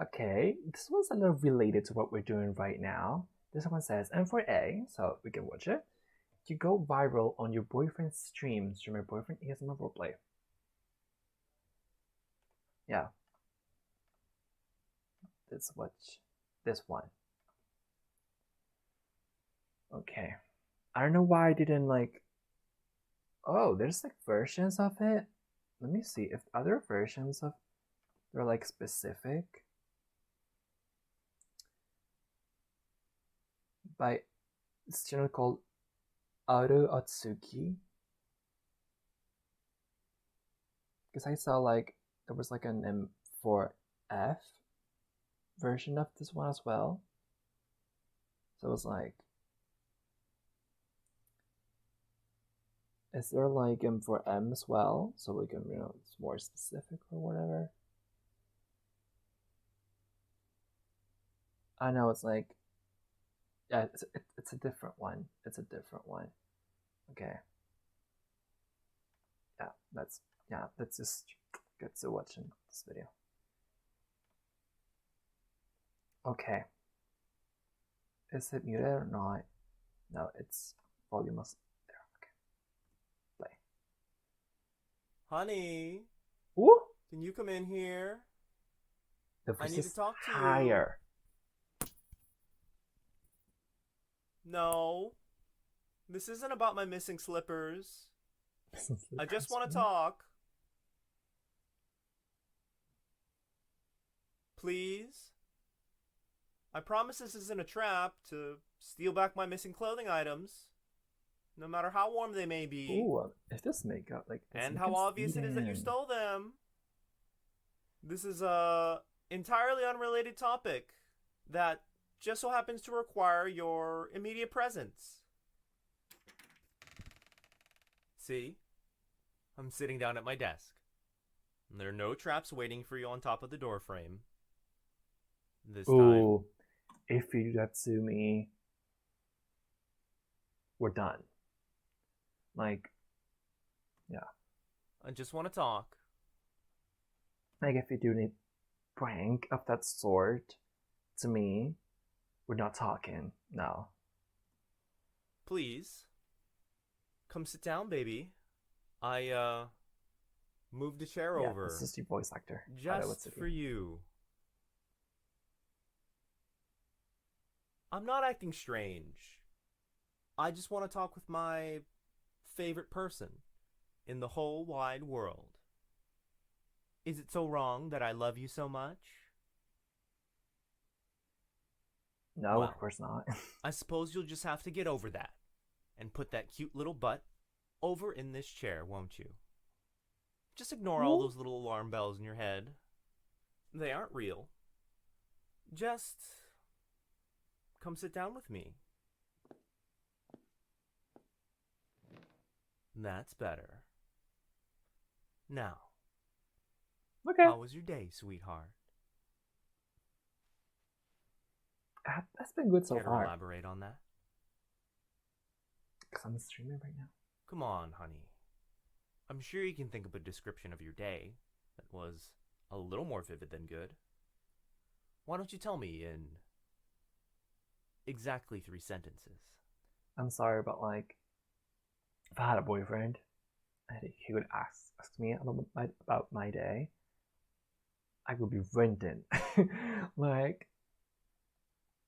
Okay, this one's a little related to what we're doing right now. This one says, and for A, so we can watch it. You go viral on your boyfriend's stream. Stream your boyfriend ASMR roleplay. Yeah. Let's watch this one. Okay. I don't know why I didn't like. Oh, there's like versions of it. Let me see if other versions of they're like specific. By this channel called Aru Atsuki. Because I saw like there was like an M4F version of this one as well. So it was like, is there like M4M as well? So we can, it's more specific or whatever. I know it's like, yeah, it's a different one. It's a different one. Okay. Yeah, let's just get to watching this video. Okay. Is it muted or not? No, it's volume is there. Okay. Play. Honey, Ooh! can you come in here? The voice I need is to talk to higher. you. No. This isn't about my missing slippers. I just want to talk. Please? I promise this isn't a trap to steal back my missing clothing items, no matter how warm they may be. Ooh, if this makeup, like, and how obvious it is that you stole them. This is a entirely unrelated topic that just so happens to require your immediate presence. See? I'm sitting down at my desk. And there are no traps waiting for you on top of the door frame. This time, Ooh, if you do that to me, we're done. Like, yeah. I just want to talk. Like, if you do any prank of that sort to me, we're not talking. No. Please. Come sit down, baby. I moved a chair Yeah, over. this is your voice actor. Just for you. I'm not acting strange. I just want to talk with my favorite person in the whole wide world. Is it so wrong that I love you so much? No, Well, of course not. I suppose you'll just have to get over that and put that cute little butt over in this chair, won't you? Just ignore all those little alarm bells in your head. They aren't real. Just come sit down with me. That's better. Now, Okay. how was your day, sweetheart? That's been good so Care to far. elaborate on that? Because I'm streaming right now. Come on, honey. I'm sure you can think of a description of your day that was a little more vivid than good. Why don't you tell me in exactly 3 sentences? I'm sorry, but like, if I had a boyfriend, and he would ask me about my day, I would be venting. Like,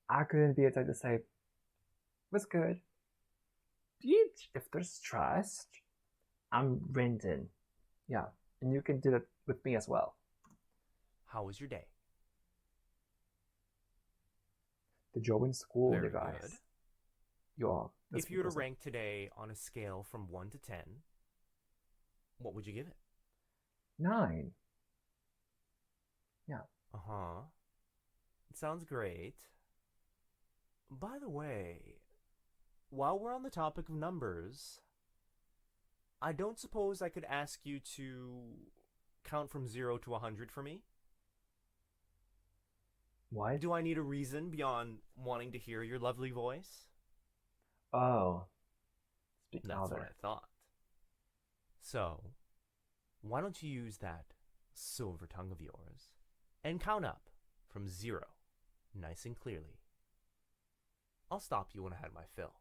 I couldn't be able to say, "What's good?" If there's trust, I'm venting. Yeah, and you can do that with me as well. How was your day? The job in school, Very you guys. good. You all. If you were to rank today on a scale from 1 to 10, what would you give it? 9. Yeah. Uh-huh. It sounds great. By the way, while we're on the topic of numbers, I don't suppose I could ask you to count from 0 to 100 for me? What? Do I need a reason beyond wanting to hear your lovely voice? Oh. Speak That's louder. what I thought. So, why don't you use that silver tongue of yours and count up from 0, nice and clearly. I'll stop you when I had my fill.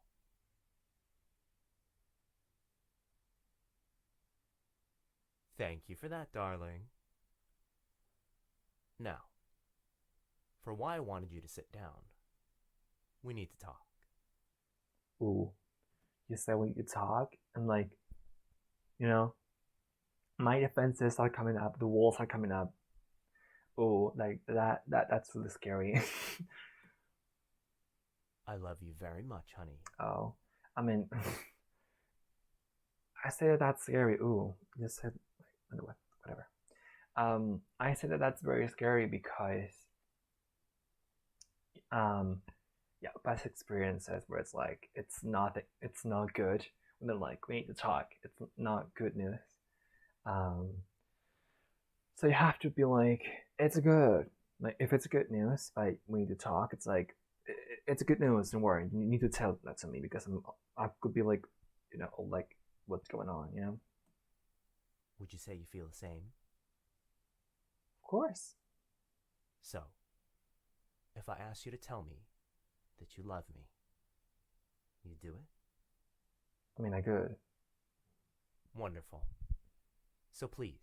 Thank you for that, darling. Now, for why I wanted you to sit down, we need to talk. Ooh. You say when you talk, and like, you know, my defenses are coming up, the walls are coming up. Ooh, like that's really scary. I love you very much, honey. Oh, I mean, I say that that's scary. Ooh, you said whatever. I say that that's very scary because yeah, past experiences where it's like it's not good when they're like we need to talk. It's not good news. So you have to be like it's good. Like if it's good news, like we need to talk. It's like it's good news. Don't worry. You need to tell that to me because I could be like, you know, like what's going on. You know. Would you say you feel the same? Of course. So, if I ask you to tell me that you love me, you do it? I mean, I could. Wonderful. So please,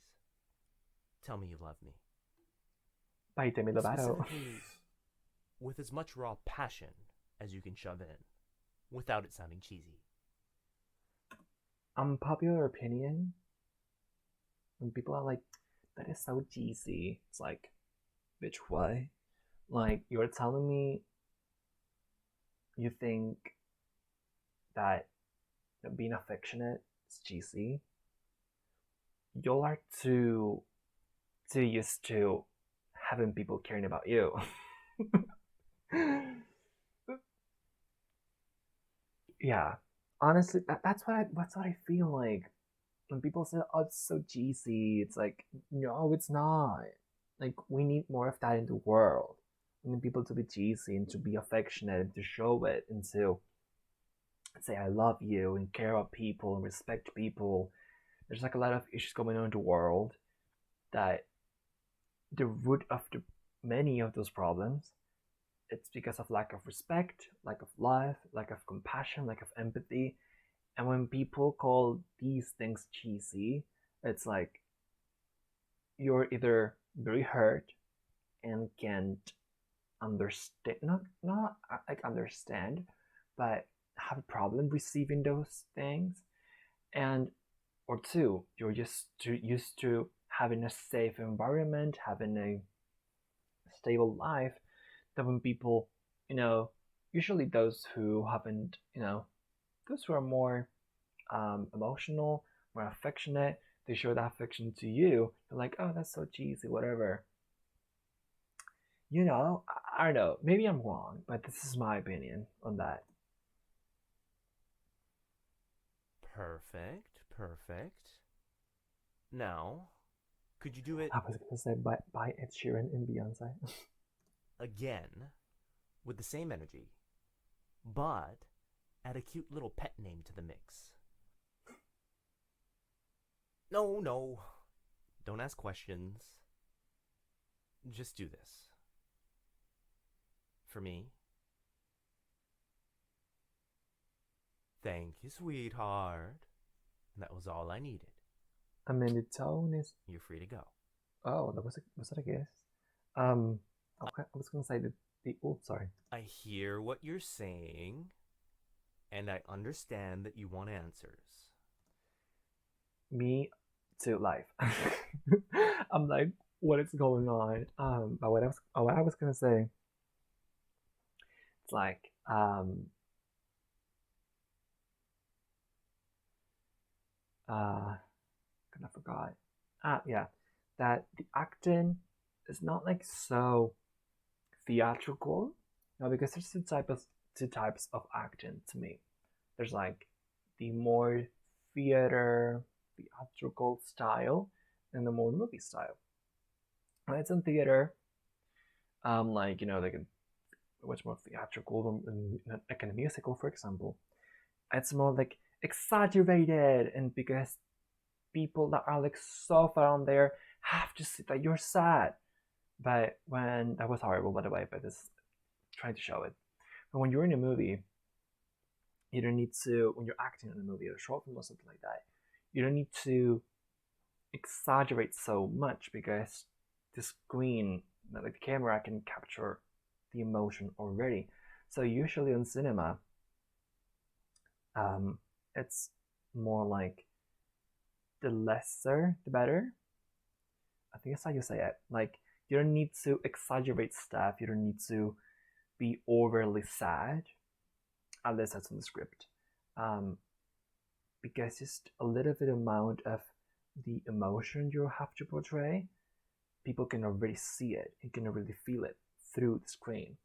tell me you love me. By Demi Lovato. Specifically, with as much raw passion as you can shove in, without it sounding cheesy. Popular opinion, when people are like, that is so cheesy, it's like, bitch, what? Like, you're telling me you think that being affectionate is cheesy? You are too used to having people caring about you. Yeah, honestly, that's what I feel like. when people say, "Oh, it's so cheesy," it's like, no, it's not. Like, we need more of that in the world. We need people to be cheesy and to be affectionate and to show it and to say, "I love you," and care about people and respect people. There's like a lot of issues going on in the world that the root of the many of those problems, it's because of lack of respect, lack of love, lack of compassion, lack of empathy. And when people call these things cheesy, it's like you're either very hurt and can't understand, not like understand, but have a problem receiving those things, and or two, you're just used to having a safe environment, having a stable life, that when people, you know, usually those who haven't, those who are more emotional, more affectionate, they show that affection to you. You're like, oh, that's so cheesy, whatever. I don't know. Maybe I'm wrong, but this is my opinion on that. Perfect, perfect. Now, could you do it I was gonna say by Ed Sheeran and Beyonce. again with the same energy, but add a cute little pet name to the mix? No, no. Don't ask questions. Just do this. For me. Thank you, sweetheart. And that was all I needed. I mean, the tone is. You're free to go. Oh, was that a guess? Okay, I was gonna say the. Oh, sorry. I hear what you're saying, and I understand that you want answers. Me to life. I'm like, what is going on? But what I was gonna say, it's like, kind of forgot. Yeah, that the acting is not like so theatrical. No, because there's two types of acting to me. There's like the more theater theatrical style and the more movie style. When it's in theater, like like much more theatrical than like in a musical, for example. It's more like exaggerated, and because people that are like so far on there have to see that you're sad. But when that was horrible, by the way, but this trying to show it. But when you're in a movie, you don't need to, when you're acting in a movie or a short film or something like that, you don't need to exaggerate so much because the screen, like the camera, can capture the emotion already. So usually on cinema, it's more like the lesser, the better. I think that's how you say it. Like, you don't need to exaggerate stuff. You don't need to be overly sad, unless that's on the script. Because just a little bit amount of the emotion you have to portray, people can already see it. You can already feel it through the screen.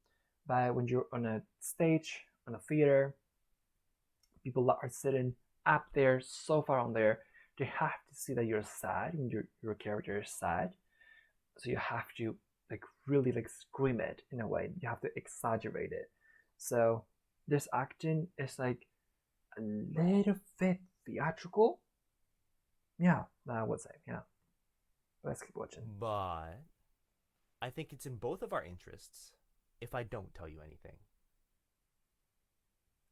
But when you're on a stage, on a theater, people that are sitting up there, so far on there, they have to see that you're sad when your character is sad. So you have to like really like scream it in a way. You have to exaggerate it. So this acting is like a little bit theatrical. Yeah, I would say, yeah. Let's keep watching. But I think it's in both of our interests if I don't tell you anything.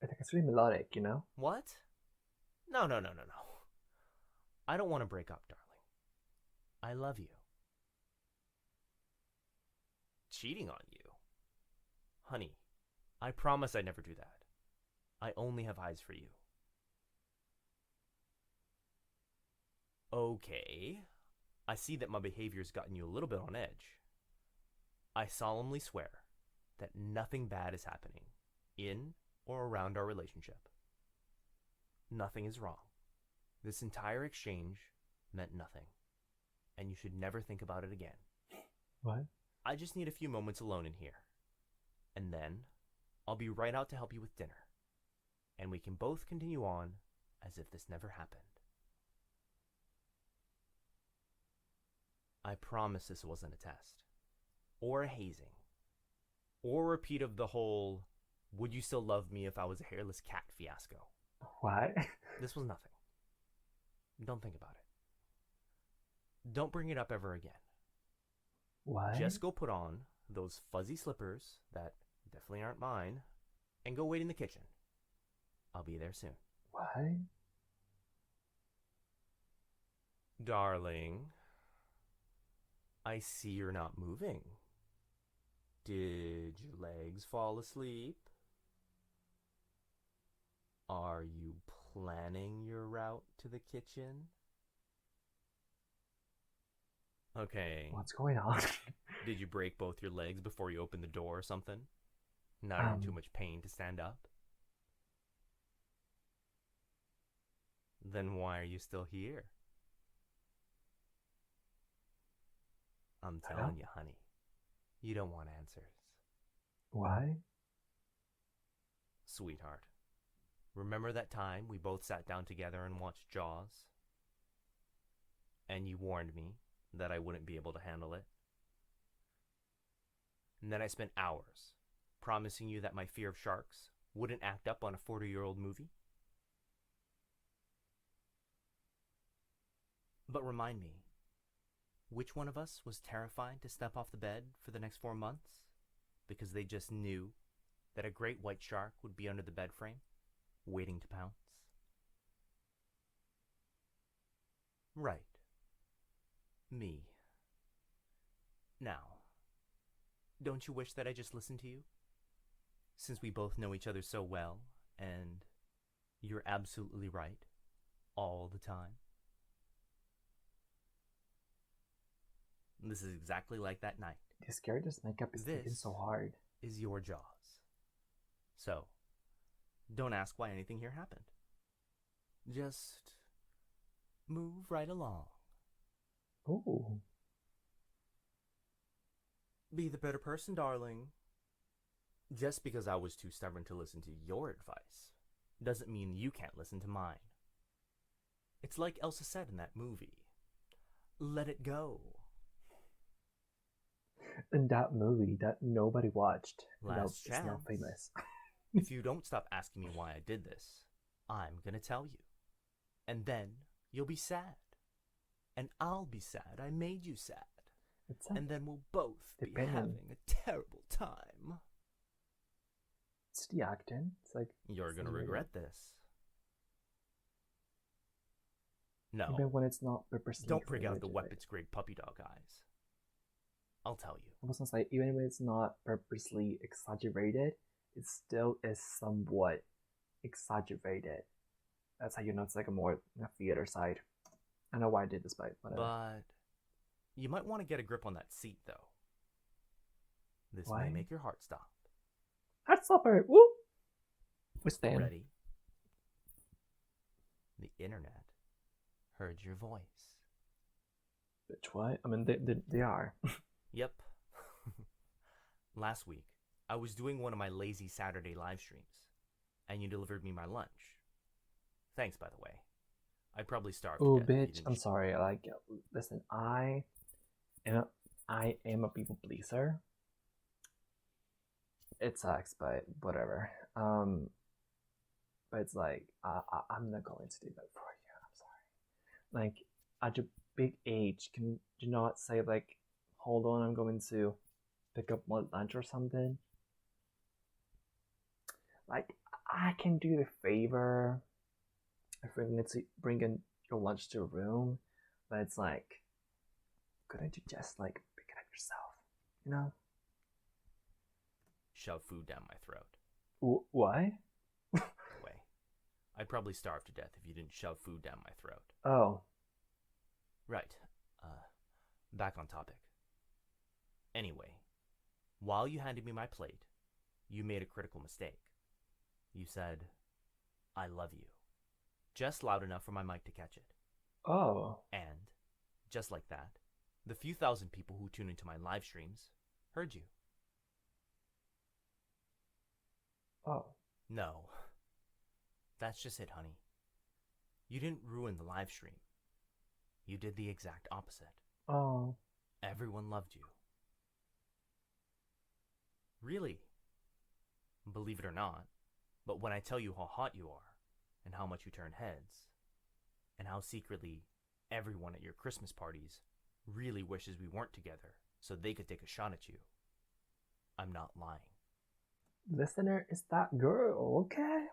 I think it's really melodic, What? No. I don't want to break up, darling. I love you. Cheating on you? Honey, I promise I'd never do that. I only have eyes for you. Okay, I see that my behavior's gotten you a little bit on edge. I solemnly swear that nothing bad is happening in or around our relationship. Nothing is wrong. This entire exchange meant nothing, and you should never think about it again. What? I just need a few moments alone in here, and then I'll be right out to help you with dinner, and we can both continue on as if this never happened. I promise this wasn't a test. Or a hazing. Or a repeat of the whole, would you still love me if I was a hairless cat fiasco. What? This was nothing. Don't think about it. Don't bring it up ever again. What? Just go put on those fuzzy slippers that definitely aren't mine and go wait in the kitchen. I'll be there soon. What? Darling, I see you're not moving. Did your legs fall asleep? Are you planning your route to the kitchen? Okay. What's going on? Did you break both your legs before you opened the door or something? Now you're in too much pain to stand up? Then why are you still here? I'm telling you, honey, you don't want answers. Why? Sweetheart, remember that time we both sat down together and watched Jaws? And you warned me that I wouldn't be able to handle it? And then I spent hours promising you that my fear of sharks wouldn't act up on a 40-year-old movie? But remind me, which one of us was terrified to step off the bed for the next 4 months because they just knew that a great white shark would be under the bed frame, waiting to pounce? Right. Me. Now, don't you wish that I just listened to you? Since we both know each other so well, and you're absolutely right all the time. This is exactly like that night. This character's makeup is taking so hard. Is your Jaws. So, don't ask why anything here happened. Just move right along. Ooh. Be the better person, darling. Just because I was too stubborn to listen to your advice doesn't mean you can't listen to mine. It's like Elsa said in that movie. Let it go. In that movie that nobody watched. Last It's not chance. famous. If you don't stop asking me why I did this, I'm gonna tell you. And then you'll be sad. And I'll be sad I made you sad. It's And then we'll both be Depending. having a terrible time. It's the acting. It's like You're it's gonna the regret this. Even No, when it's not purposely. don't bring out the exaggerated. weapons grade puppy dog eyes. I'll tell you. I was gonna say, even when it's not purposely exaggerated, it still is somewhat exaggerated. That's how you know it's like a more theater side. I know why I did this, but whatever. But you might want to get a grip on that seat, though. This Why? may make your heart stop. Heartstopper! Woo! We stand. Ready? The internet heard your voice. Bitch, what? I mean, they are. Yep. Last week, I was doing one of my lazy Saturday live streams, and you delivered me my lunch. Thanks, by the way. I'd probably starve to Oh, death if you bitch! didn't I'm sorry. Like, listen, I am a people pleaser. It sucks, but whatever. But it's like I'm not going to do that for you. I'm sorry. Like, at your big age, can you not say like, hold on, I'm going to pick up my lunch or something? Like, I can do the favor if we're going to bring in your lunch to a room, but it's like, couldn't you just like pick it up yourself? You know? shove food down my throat. What? Anyway, I'd probably starve to death if you didn't shove food down my throat. Oh. Right. Back on topic. Anyway, while you handed me my plate, you made a critical mistake. You said, I love you. Just loud enough for my mic to catch it. Oh. And, just like that, the few thousand people who tune into my live streams heard you. Oh. No. That's just it, honey. You didn't ruin the live stream. You did the exact opposite. Oh. Everyone loved you. Really? Believe it or not, but when I tell you how hot you are, and how much you turn heads, and how secretly everyone at your Christmas parties really wishes we weren't together so they could take a shot at you, I'm not lying. Listener, is that girl? Okay.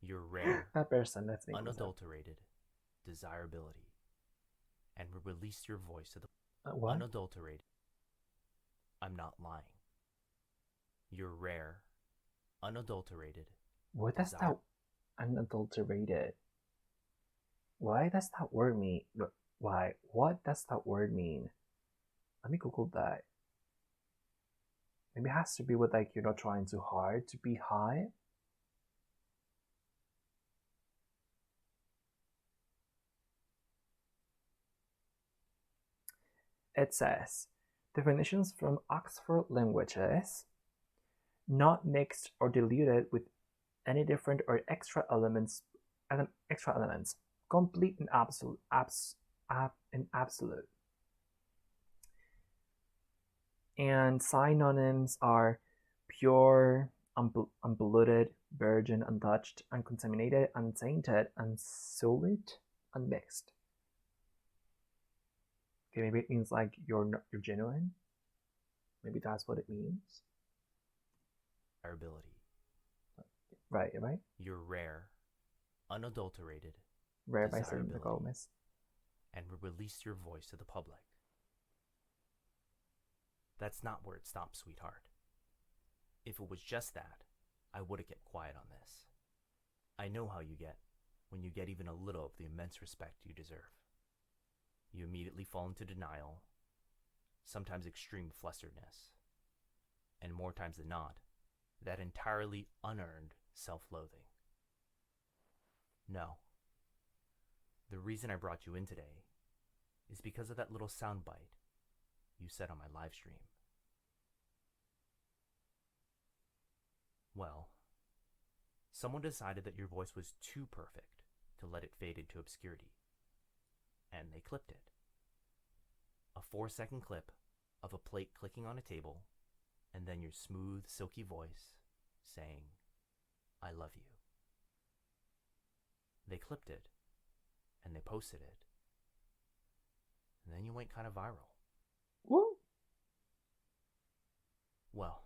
You're rare, That person, that's me. unadulterated desirability, and we released your voice to the What? unadulterated. I'm not lying. You're rare, unadulterated. What does that unadulterated? Why does that word mean? Why? What does that word mean? Let me Google that. Maybe it has to be with like you're not trying too hard to be high. It says definitions from Oxford Languages: not mixed or diluted with any different or extra elements, complete and absolute, absolute. And synonyms are pure, unpolluted, virgin, untouched, uncontaminated, untainted, unsullied, unmixed. Okay, maybe it means like you're genuine. Maybe that's what it means. Desirability. Right. You're rare, unadulterated, Rare by Selena desirability, Gomez. and we released your voice to the public. That's not where it stops, sweetheart. If it was just that, I would have kept quiet on this. I know how you get when you get even a little of the immense respect you deserve. You immediately fall into denial, sometimes extreme flusteredness, and more times than not, that entirely unearned self-loathing. No. The reason I brought you in today is because of that little soundbite you said on my live stream. Well, someone decided that your voice was too perfect to let it fade into obscurity, and they clipped it. A 4-second clip of a plate clicking on a table, and then your smooth, silky voice saying, "I love you." They clipped it, and they posted it, and then you went kind of viral. Woo! Well,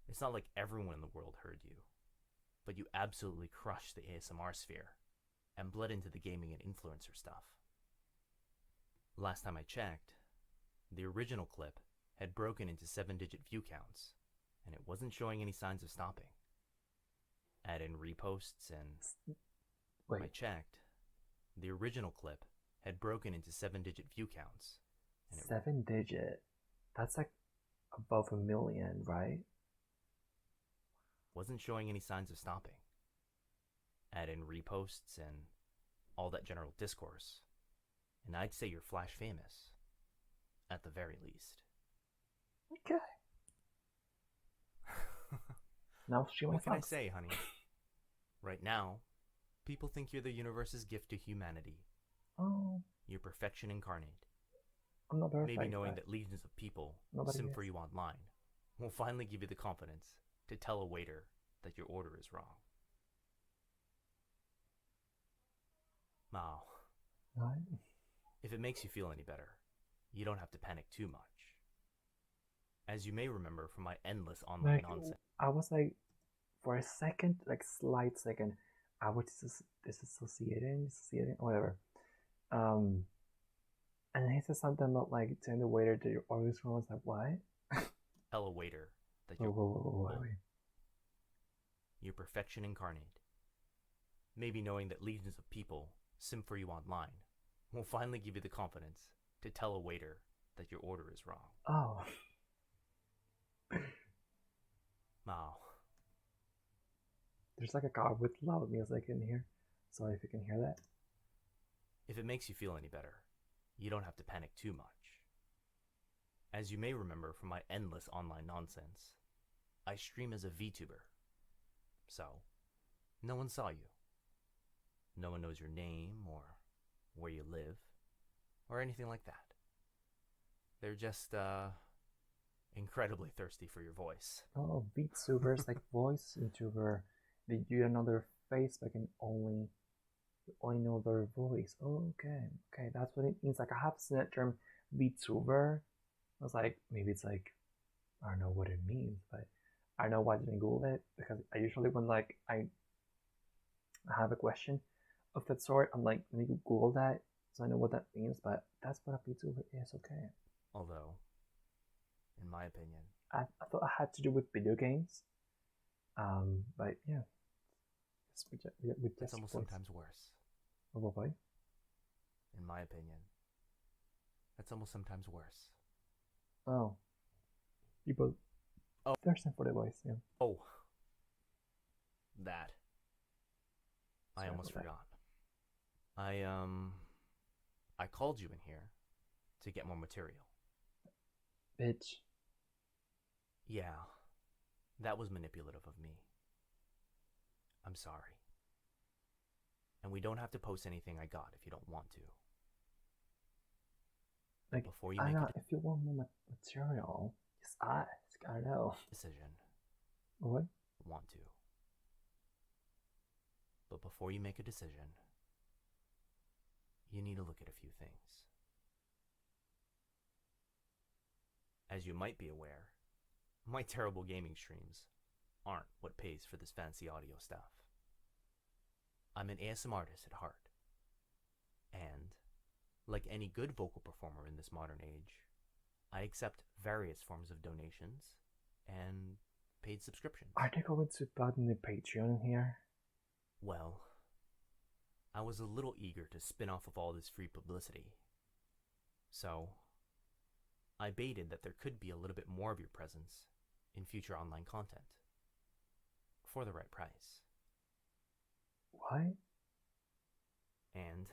it's not like everyone in the world heard you, but you absolutely crushed the ASMR sphere and bled into the gaming and influencer stuff. Last time I checked, the original clip had broken into 7-digit view counts, and it wasn't showing any signs of stopping. Add in reposts and... Wait. I checked, the original clip had broken into 7-digit view counts. And 7-digit? That's like above 1 million, right? Wasn't showing any signs of stopping. Add in reposts and all that general discourse, and I'd say you're flash famous, at the very least. Okay. Now stream my What can I thoughts. say, honey? Right now, people think you're the universe's gift to humanity. Oh, You're perfection incarnate. I'm not perfect. Maybe knowing that legions of people sim for you online will finally give you the confidence to tell a waiter that your order is wrong. Now, Right? if it makes you feel any better, you don't have to panic too much. As you may remember from my endless online nonsense. I was like, for a second, like slight second, I was disassociating, whatever. And then he said something about like telling the waiter that your order is wrong. I was like, what? Tell a waiter that you're You're perfection incarnate. Maybe knowing that legions of people sim for you online will finally give you the confidence to tell a waiter that your order is wrong. Oh. Now, There's like a car with loud music in here. Sorry if you can hear that. if it makes you feel any better, you don't have to panic too much. As you may remember from my endless online nonsense, I stream as a VTuber. So, no one saw you. No one knows your name or where you live or anything like that. They're just incredibly thirsty for your voice. Oh, VTubers like voice YouTuber. They do another face, but can only know their voice. Oh, okay, that's what it means. Like I have seen that term VTuber. I was like, maybe it's like I don't know what it means, but I don't know why I didn't Google it because I usually when like I have a question of that sort, I'm like, let me Google that so I know what that means. But that's what a VTuber is. Okay. Although, in my opinion, I thought I had to do with video games. But yeah, with it's just almost voice. sometimes worse. Oh boy. In my opinion, that's almost sometimes worse. Oh, people Oh. thirsting for the voice. Yeah. Oh, that. Sorry I almost about that. forgot. I called you in here to get more material. Bitch. Yeah, that was manipulative of me. I'm sorry. And we don't have to post anything I got if you don't want to. Like, Before you I make know, a if you want more material, just ask. I don't know. decision, What? want to. But before you make a decision, you need to look at a few things. As you might be aware, my terrible gaming streams aren't what pays for this fancy audio stuff. I'm an ASMR artist at heart. And, like any good vocal performer in this modern age, I accept various forms of donations and paid subscriptions. Are they going to button the Patreon here? Well, I was a little eager to spin off of all this free publicity. So, I baited that there could be a little bit more of your presence in future online content. For the right price. What? And,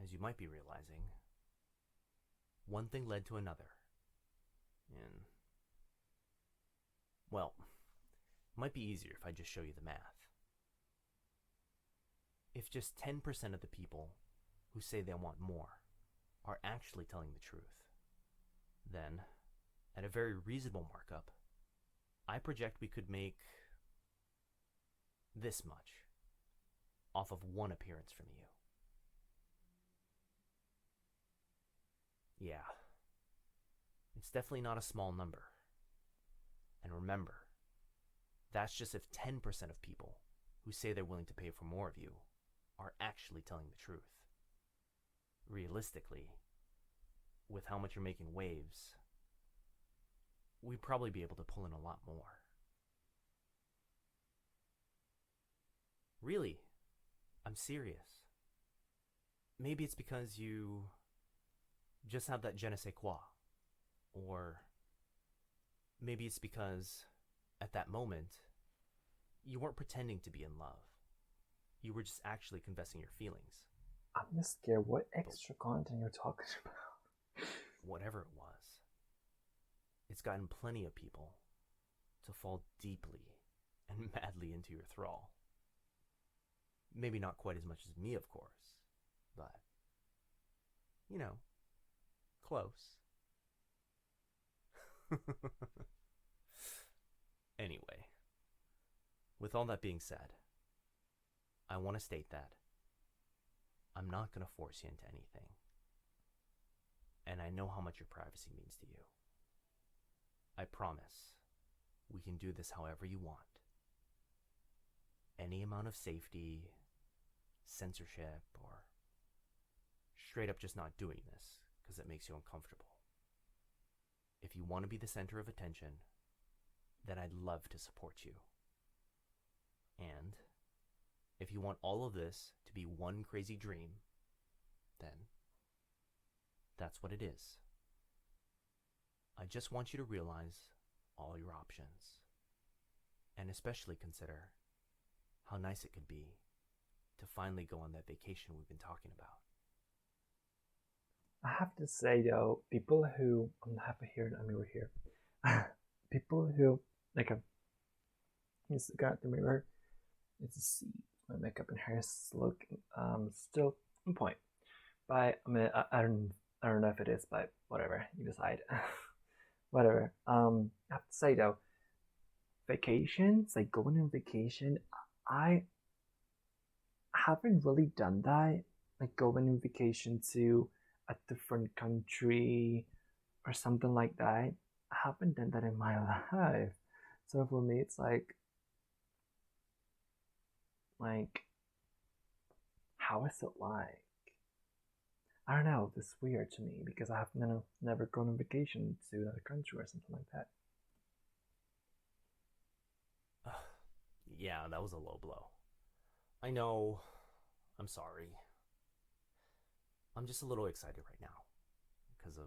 as you might be realizing, one thing led to another. And, well, it might be easier if I just show you the math. If just 10% of the people who say they want more are actually telling the truth, then, at a very reasonable markup, I project we could make this much off of one appearance from you. Yeah, it's definitely not a small number. And remember, that's just if 10% of people who say they're willing to pay for more of you are actually telling the truth. Realistically, with how much you're making waves, we'd probably be able to pull in a lot more. Really, I'm serious. Maybe it's because you just have that je ne sais quoi. Or maybe it's because, at that moment, you weren't pretending to be in love. You were just actually confessing your feelings. I'm just scared. What extra content you're talking about? Whatever it was, it's gotten plenty of people to fall deeply and madly into your thrall. Maybe not quite as much as me, of course, but, you know, close. Anyway, with all that being said, I want to state that I'm not going to force you into anything. And I know how much your privacy means to you. I promise we can do this however you want. Any amount of safety, censorship, or straight up just not doing this because it makes you uncomfortable. If you want to be the center of attention, then I'd love to support you. And if you want all of this to be one crazy dream, then that's what it is. I just want you to realize all your options, and especially consider how nice it could be to finally go on that vacation we've been talking about. I have to say though, people who I'm happy here. I mean, we're here. People who like just look at the mirror, it's a see my makeup and hair is looking still on point. But I mean, I don't I don't know if it is, but whatever, you decide. Whatever. I have to say though, vacations, like going on vacation, I haven't really done that. Like going on vacation to a different country or something like that. I haven't done that in my life. So for me, it's like, how is it like? I don't know. It's weird to me because I have never gone on vacation to another country or something like that. Yeah, that was a low blow. I know. I'm sorry. I'm just a little excited right now because of.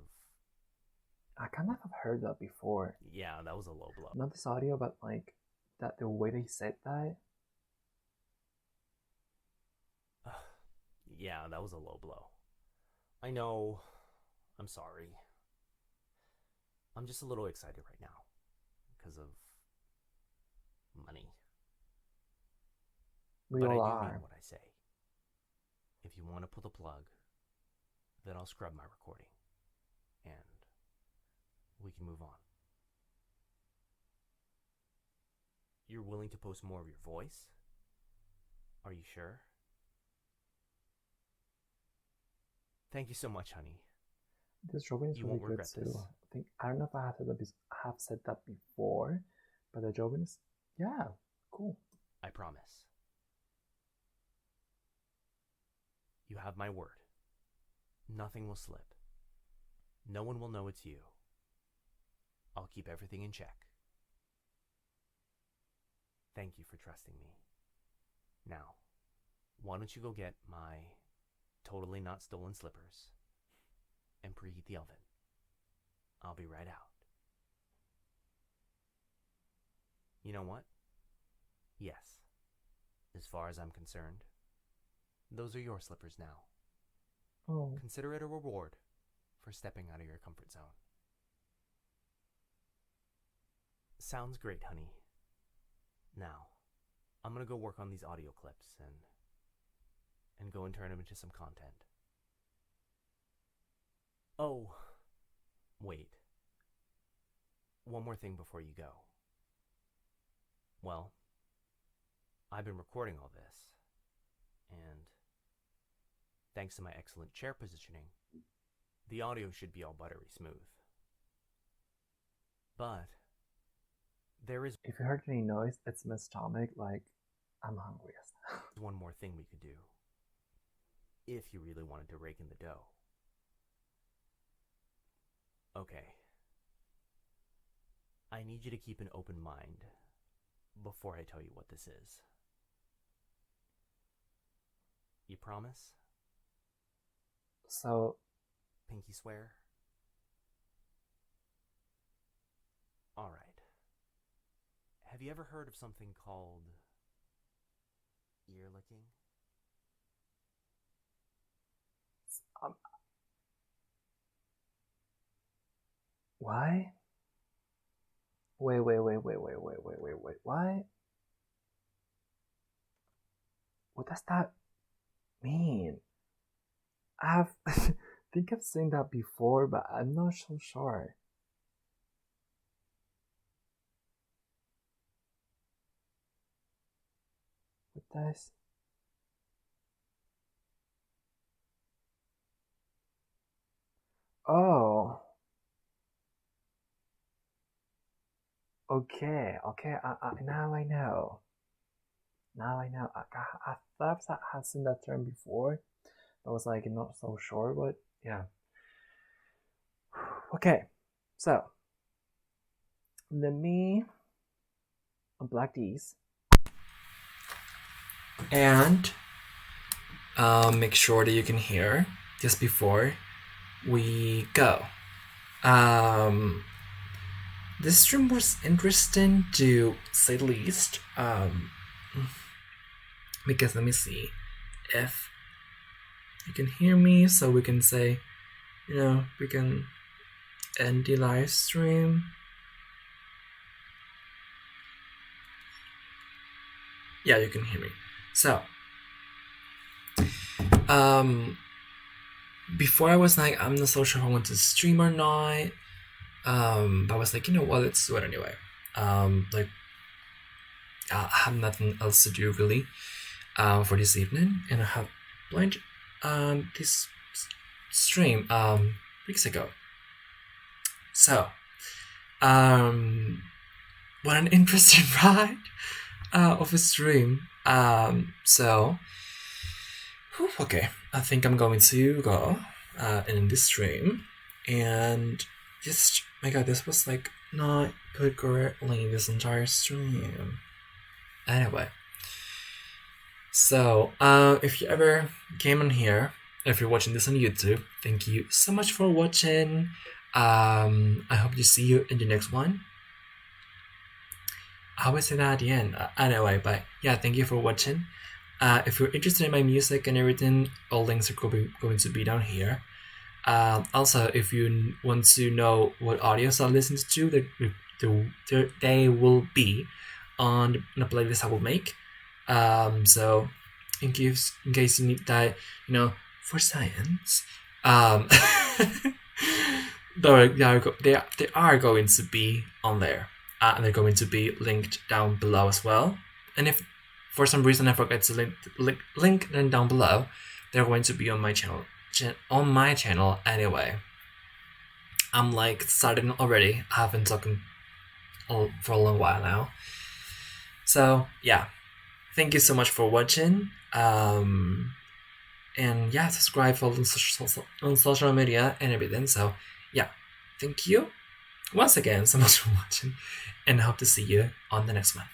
I kind of have heard that before. Yeah, that was a low blow. Not this audio, but like that the way they said that. Yeah, that was a low blow. I know. I'm sorry. I'm just a little excited right now because of money. We But I all do are. mean what I say. If you want to pull the plug, then I'll scrub my recording and we can move on. You're willing to post more of your voice? Are you sure? Thank you so much, honey. This Robin is You really won't good regret too. this. I think I don't know if I have said that before, but the Robin is cool. I promise. You have my word. Nothing will slip. No one will know it's you. I'll keep everything in check. Thank you for trusting me. Now, why don't you go get my totally not stolen slippers and preheat the oven. I'll be right out. You know what? Yes. As far as I'm concerned, those are your slippers now. Oh, Consider it a reward for stepping out of your comfort zone. Sounds great, honey. Now, I'm gonna go work on these audio clips and go and turn them into some content. Oh, wait. One more thing before you go. Well, I've been recording all this, and thanks to my excellent chair positioning, the audio should be all buttery smooth. But there is if you heard any noise, it's my stomach. Like, I'm hungry. one more thing we could do. If you really wanted to rake in the dough. Okay. I need you to keep an open mind before I tell you what this is. You promise? So, Pinky swear? Alright. Have you ever heard of something called ear licking? why? Wait. What? What does that mean? I've think I've seen that before, but I'm not so sure. What does? Oh. Okay. Now I know. I thought I had seen that term before. I was like not so sure, but yeah. Okay, so let me unblock these and make sure that you can hear just before we go. This stream was interesting to say the least. Because let me see if you can hear me, so we can say, we can end the live stream. Yeah, you can hear me. So, before I was like, I'm not so sure if I want to stream or not. But I was like, you know what, let's do it anyway. Like, I have nothing else to do really for this evening, and I have planned this stream weeks ago. So, what an interesting ride of a stream. So, okay, I think I'm going to go in this stream and just, my god, this was like not put correctly this entire stream. Anyway, so if you ever came on here, if you're watching this on YouTube, thank you so much for watching. I hope to see you in the next one. I always say that at the end. Anyway, but yeah, thank you for watching. If you're interested in my music and everything, all links are going to be down here. Also, if you want to know what audios I listen to, they will be on the playlist I will make. So, in case you need that, for science, they are going to be on there, and they're going to be linked down below as well. And if for some reason I forget to link them down below, they're going to be on my channel. Anyway. I'm like starting already. I haven't talking for a long while now. So yeah, thank you so much for watching. And yeah, subscribe, follow on social media and everything. So yeah, thank you once again so much for watching, and I hope to see you on the next one.